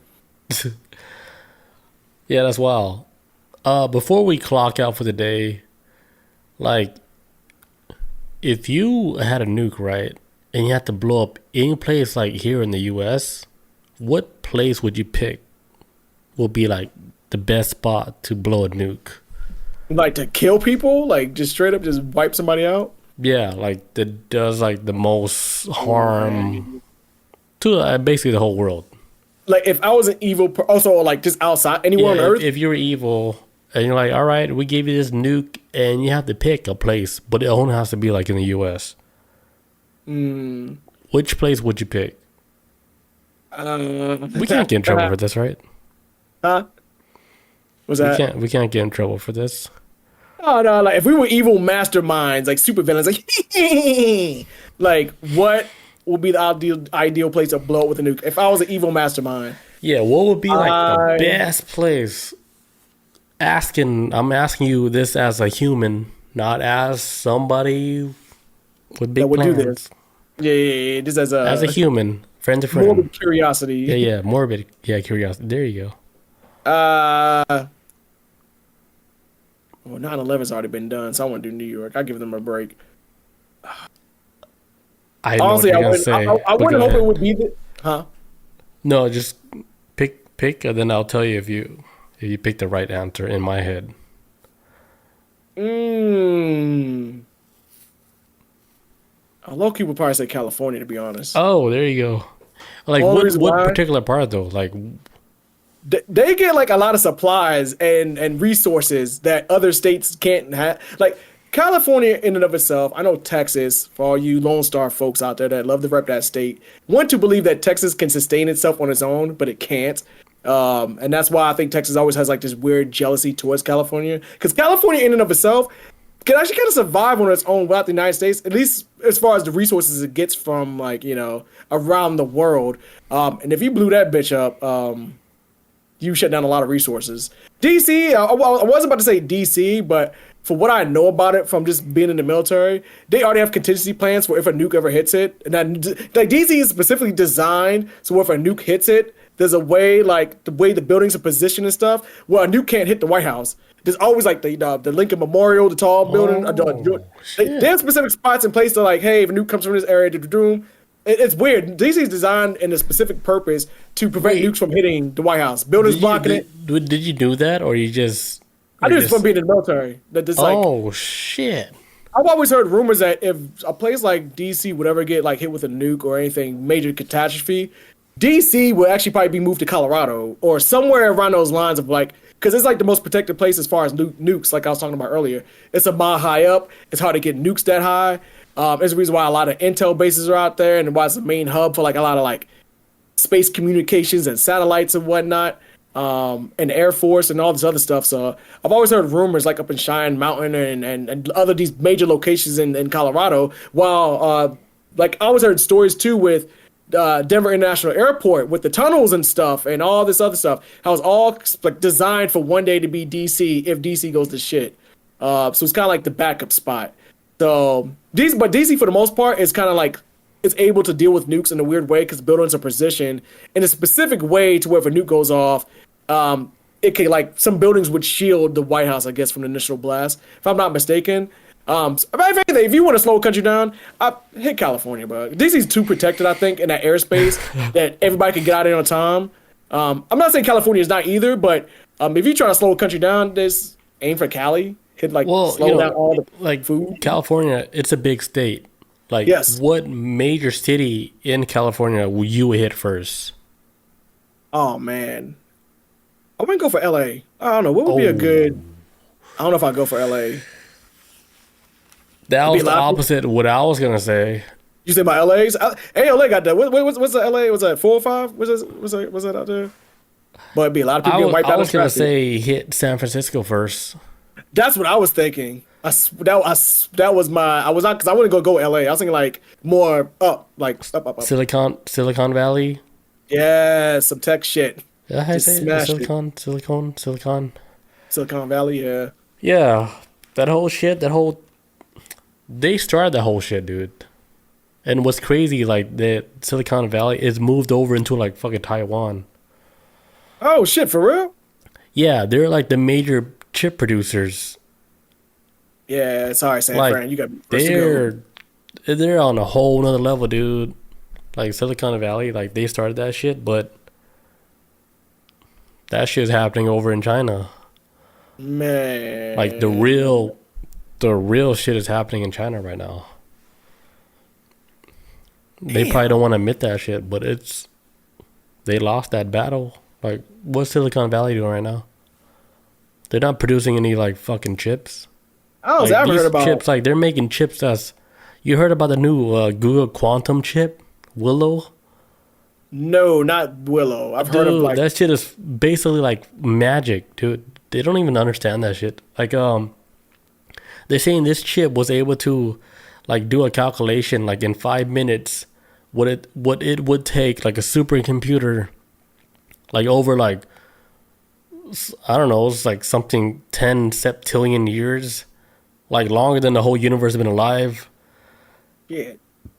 Yeah, that's wild. Before we clock out for the day, if you had a nuke, right, and you had to blow up any place here in the U.S., what place would you pick? Would be the best spot to blow a nuke? To kill people, just straight up, just wipe somebody out. Yeah, that does the most harm to basically the whole world. If I was an evil, also just outside anywhere on Earth. If you were evil and you're all right, we gave you this nuke, and you have to pick a place, but it only has to be in the U.S. Which place would you pick? We can't get in trouble for this, right? Huh? Was that? We can't get in trouble for this. Oh no! If we were evil masterminds, super villains, what would be the ideal place to blow up with a nuke? If I was an evil mastermind, yeah, what would be the best place? I'm asking you this as a human, not as somebody with big plans. Do this. Yeah. Just as a human, friend to friend. Morbid curiosity. Yeah, morbid. Yeah, curiosity. There you go. Well, 9/11's already been done, so I want to do New York. I'll give them a break. Honestly, I wouldn't hope it would be huh? No, just pick, and then I'll tell you if you pick the right answer in my head. Low-key would probably say California, to be honest. Oh, there you go. What particular part though? They get a lot of supplies and resources that other states can't have. California in and of itself, I know Texas, for all you Lone Star folks out there that love to rep that state, want to believe that Texas can sustain itself on its own, but it can't. And that's why I think Texas always has this weird jealousy towards California. Because California in and of itself can actually kind of survive on its own without the United States, at least as far as the resources it gets from around the world. And if you blew that bitch up, you shut down a lot of resources. DC, I was about to say DC, but for what I know about it from just being in the military, they already have contingency plans for if a nuke ever hits it. And DC is specifically designed so if a nuke hits it, there's a way, the way the buildings are positioned and stuff, where a nuke can't hit the White House. There's always the Lincoln Memorial, the tall building. They have specific spots in place to hey, if a nuke comes from this area, it's weird. DC is designed in a specific purpose to prevent nukes from hitting the White House. Buildings blocking it. Did you do that, or you just? I do this from being in the military. Shit! I've always heard rumors that if a place like DC would ever get hit with a nuke or anything major catastrophe, DC would actually probably be moved to Colorado or somewhere around those lines of because it's the most protected place as far as nukes. Like I was talking about earlier, it's a mile high up. It's hard to get nukes that high. It's the reason why a lot of intel bases are out there, and why it's the main hub for a lot of space communications and satellites and whatnot, and Air Force and all this other stuff. So I've always heard rumors up in Cheyenne Mountain and other these major locations in Colorado. While I always heard stories too with Denver International Airport with the tunnels and stuff and all this other stuff. How it's all designed for one day to be DC if DC goes to shit. So it's kind of the backup spot. So DC for the most part is kind of it's able to deal with nukes in a weird way because buildings are positioned in a specific way to where if a nuke goes off, it can some buildings would shield the White House, I guess, from the initial blast, if I'm not mistaken. If you want to slow a country down, hit California, bro. DC's too protected, I think, in that airspace that everybody can get out there on time. I'm not saying California is not either, but if you try to slow a country down, just aim for Cali. Hit slow down all the food. California, it's a big state. Like, Yes. what major city in California will you hit first? Oh man, I wouldn't go for LA. I don't know what would be a Oh, good. I don't know if I go for LA. that It'd be was a the lot of people. opposite of what I was gonna say. You said my LA's. Hey, LA got that. What's the LA? Was that 405? Was that out there? But it'd be a lot of people getting wiped I out in was gonna traffic. say hit San Francisco first. That's what I was thinking. That was my. I was not because I wouldn't go LA. I was thinking like more up, like up. Silicon Valley. Yeah, some tech shit. Did I Just say it? smashed it. Silicon. Silicon Valley. Yeah. Yeah, that whole shit. They started that whole shit, dude. And what's crazy, like the Silicon Valley is moved over into like fucking Taiwan. Oh shit, for real? Yeah, they're like the major chip producers. Yeah. Sorry, San Like Fran. You got first to go. they're on a whole nother level, dude. Like Silicon Valley, like they started that shit, but that shit's happening over in China. Man. Like the real shit is happening in China right now. They probably don't want to admit that shit, but they lost that battle. Like, what's Silicon Valley doing right now? They're not producing any like fucking chips. I Like ever these heard about chips, like they're making chips that's. You heard about the new Google Quantum chip, Willow? No, not Willow. I've heard of Dude, like that shit is basically like magic, dude. They don't even understand that shit. Like, they're saying this chip was able to, like, do a calculation like in 5 minutes, what it would take like a supercomputer, like over like I don't know, it's like something 10 septillion years, like longer than the whole universe has been alive, yeah.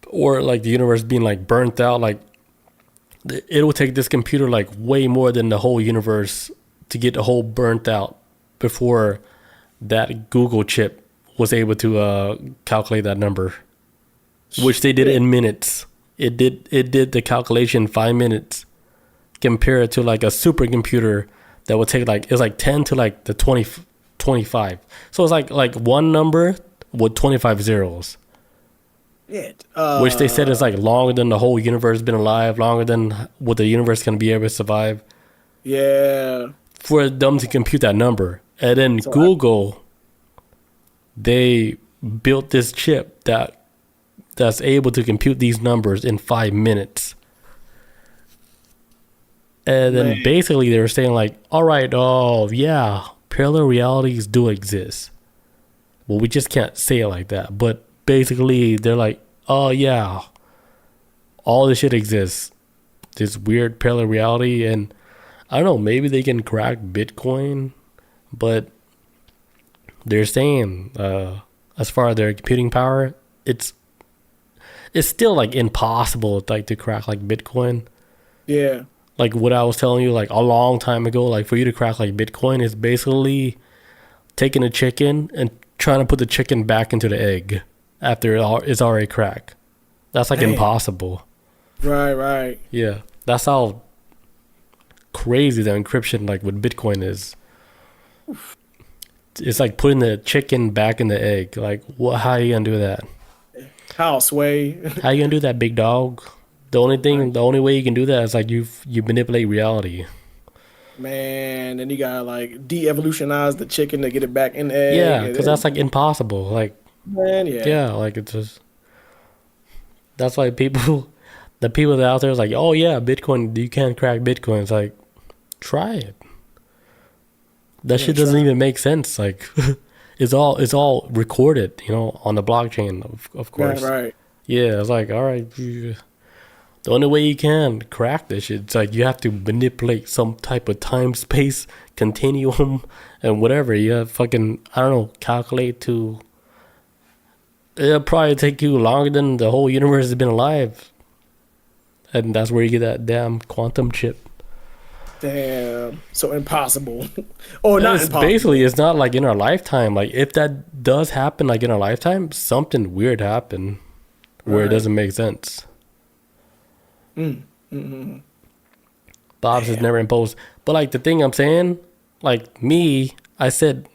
or like the universe being like burnt out. Like it will take this computer like way more than the whole universe to get the whole burnt out before that Google chip was able to calculate that number, which they did in minutes. It did the calculation in 5 minutes, compared to like a supercomputer that would take like it's like 10 to like the 25. So it's like one number with 25 zeros. Yeah. Which they said is like longer than the whole universe has been alive, longer than what the universe can be able to survive. Yeah. For them to compute that number. And then So Google, they built this chip that's able to compute these numbers in 5 minutes. And then Man. basically they were saying like, all right, oh yeah, parallel realities do exist. Well, we just can't say it like that. But basically they're like, oh yeah, all this shit exists. This weird parallel reality, and I don't know, maybe they can crack Bitcoin, but they're saying as far as their computing power, it's still like impossible like to crack like Bitcoin. Yeah. Like what I was telling you like a long time ago, like for you to crack like Bitcoin is basically taking a chicken and trying to put the chicken back into the egg after it's already cracked. That's like Damn. impossible. Right. Yeah, that's how crazy the encryption like with Bitcoin is. It's like putting the chicken back in the egg. Like, what? How are you gonna do that? How sway? How you gonna do that, big dog? The only way you can do that is like you manipulate reality. Man, then you gotta like de-evolutionize the chicken to get it back in the egg. Yeah, because that's like impossible. Like, man, yeah. like it's just that's why the people that out there is like, oh yeah, Bitcoin, you can't crack Bitcoin. It's like, try it. That shit doesn't even make sense. Like, it's all recorded, on the blockchain, of course. Right. Yeah, it's like, all right, the only way you can crack this shit, it's like you have to manipulate some type of time space continuum and whatever. You have fucking, I don't know, calculate to. It'll probably take you longer than the whole universe has been alive. And that's where you get that damn quantum chip. Damn. So impossible. Or not impossible. Basically, it's not like in our lifetime. Like, if that does happen, like in our lifetime, something weird happened where it doesn't make sense. Bob's is never imposed. But, like, the thing I'm saying, like, me, I said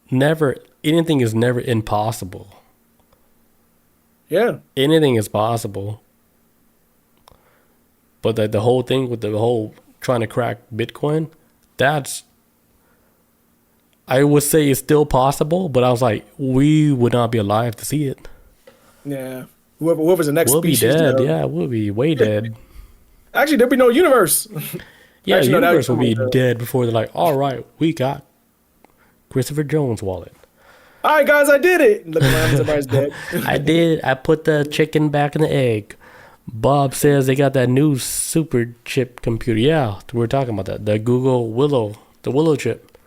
never, anything is never impossible. Yeah. Anything is possible. But the whole thing with the whole trying to crack Bitcoin, that's, I would say it's still possible, but I was like, we would not be alive to see it. Yeah. Whoever's the next We'll be species. dead. Yeah, we'll be way dead. Actually, there'll be no universe. Yeah, Actually, the no, universe will be that- dead before they're like, all right, we got Christopher Jones' wallet. All right, guys, I did it. Look around, everybody's dead. I did. I put the chicken back in the egg. Bob says they got that new super chip computer. Yeah, we were talking about that. The Google Willow, the Willow chip.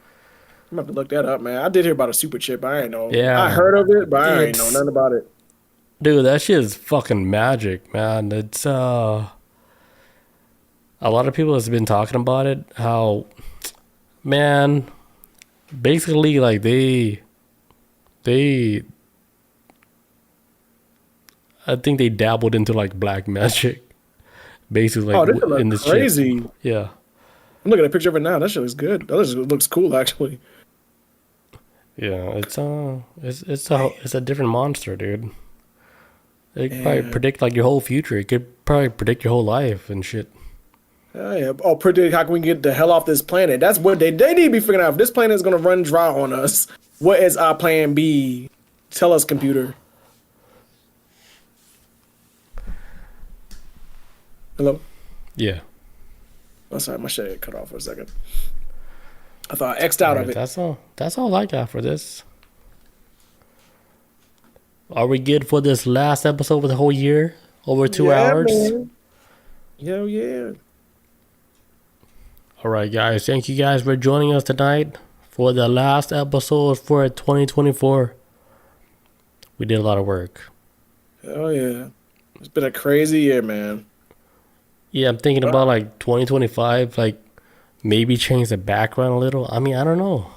I'm about to look that up, man. I did hear about a super chip. I ain't know. Yeah. I heard of it, but I ain't know It's- nothing about it. Dude, that shit is fucking magic, man. It's a lot of people has been talking about it. How, man, basically like they I think they dabbled into like black magic, basically. Like, Oh, this shit in looks this crazy. chip. Yeah, I'm looking at a picture of it now. That shit looks good. That looks cool, actually. yeah. It's a different monster, dude. It could probably Yeah. predict like your whole future. It could probably predict your whole life and shit. Yeah. Oh, predict how can we get the hell off this planet? That's what they need to be figuring out. If this planet is going to run dry on us, what is our plan B? Tell us, computer. Hello? Yeah. Oh, sorry, my shit cut off for a second. I thought I X'd out of Alright, it. that's all. That's all I got for this. Are we good for this last episode of the whole year? Over 2 hours? Man. Hell yeah. All right, guys. Thank you guys for joining us tonight for the last episode for 2024. We did a lot of work. Hell yeah. It's been a crazy year, man. Yeah, I'm thinking about like 2025, like maybe change the background a little. I mean, I don't know.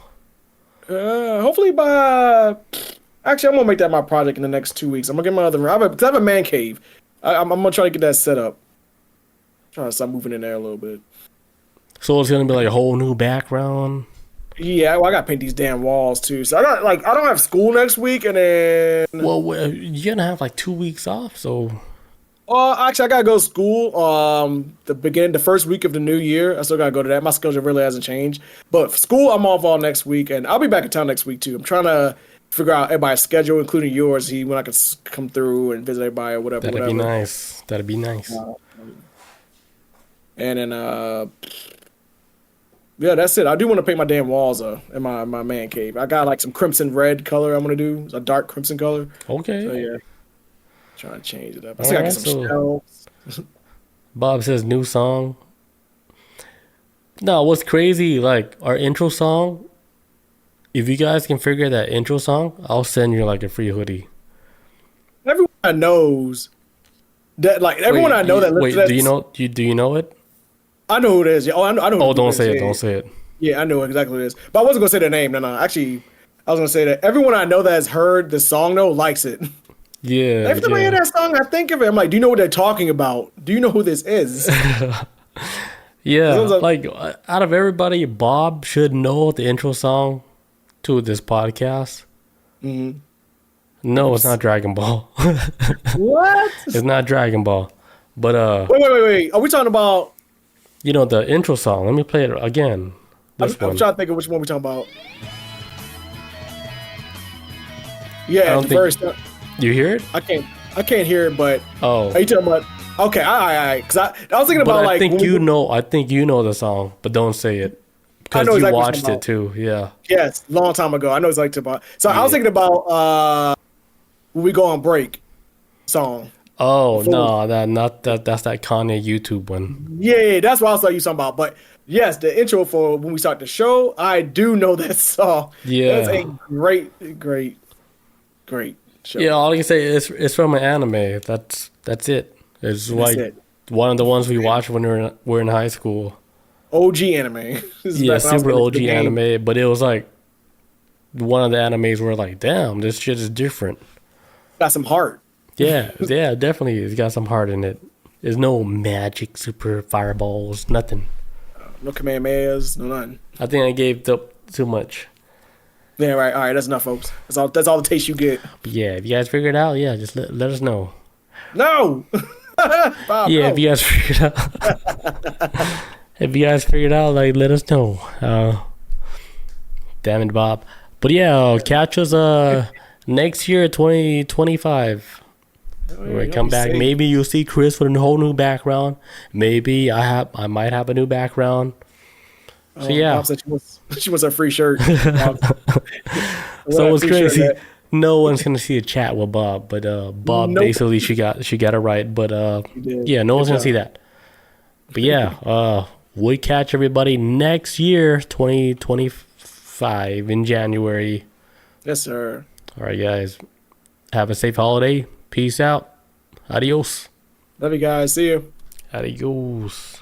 Hopefully by... Actually, I'm going to make that my project in the next 2 weeks. I'm going to get my other room. I have a man cave. I'm going to try to get that set up. Trying to start moving in there a little bit. So it's gonna be like a whole new background. Yeah, well, I got to paint these damn walls too. So I don't have school next week, and then You're gonna have like 2 weeks off, so actually I gotta go to school. The first week of the new year, I still gotta go to that. My schedule really hasn't changed, but for school I'm off all next week, and I'll be back in town next week too. I'm trying to figure out everybody's schedule, including yours, when I can come through and visit everybody or whatever. that'd be nice. That'd be nice. And then yeah, that's it. I do want to paint my damn walls in my man cave. I got like some crimson red color I'm gonna do. It's a dark crimson color. Okay. So yeah, trying to change it up. I still gotta get some Alright, shells. Bob says new song. No, what's crazy? Like our intro song. If you guys can figure that intro song, I'll send you like a free hoodie. Everyone knows that. Like everyone I know that. Wait, listens to do you that- know? Do you know it? I know who it is. Yeah. Oh, I know. Oh, who don't it is. say it. Yeah, Don't say it. Yeah, I know exactly who it is. But I wasn't gonna say their name. No. Actually, I was gonna say that everyone I know that has heard the song though likes it. Yeah. Every time I hear that song, I think of it. I'm like, do you know what they're talking about? Do you know who this is? Yeah, Sounds like out of everybody, Bob should know the intro song to this podcast. Mm-hmm. No, it's not Dragon Ball. What? It's not Dragon Ball. But Wait. Are we talking about? you know the intro song. Let me play it again. I'm This trying one. to think of which one we're talking about. I Yeah, don't the think- verse. You hear it? I can't hear it, but Oh, are you talking about? Okay, I. Because I was thinking but about I like. think when we- you know. I think you know the song, but don't say it because know you exactly what watched you're it too. Yeah. Yes, long time ago. I know it's like about. So I was thinking about when we go on break song. Oh Before- no, that's that Kanye YouTube one. Yeah, that's what I was like you talking about. But yes, the intro for when we start the show, I do know that song. Yeah. That's a great show. Yeah, all I can say is it's from an anime. That's it. It's like it. one of the ones we watched when we're in high school. OG anime. This is Yeah, back when I was super playing OG the game. anime, but it was like one of the animes where like, damn, this shit is different. Got some heart. Yeah, yeah, definitely, it's got some heart in it. There's no magic, super fireballs, nothing. No Kamehamehas, no nothing. I think I gave up too much. Yeah, right. All right, that's enough, folks. That's all the taste you get. But yeah, if you guys figure it out, yeah, just let us know. No. Bob, Yeah, no. if you guys figure it out. If you guys figured out, like, let us know. Damn it, Bob. But yeah, catch us next year, 2025. When we come back, maybe you'll see Chris with a whole new background. Maybe I might have a new background. So yeah. Bob said she wants a free shirt. So it's crazy. No one's gonna see a chat with Bob, but Bob basically she got it right. But yeah, no one's gonna see that. But yeah, we catch everybody next year, 2025 in January. Yes, sir. All right, guys. Have a safe holiday. Peace out. Adios. Love you guys. See you. Adios.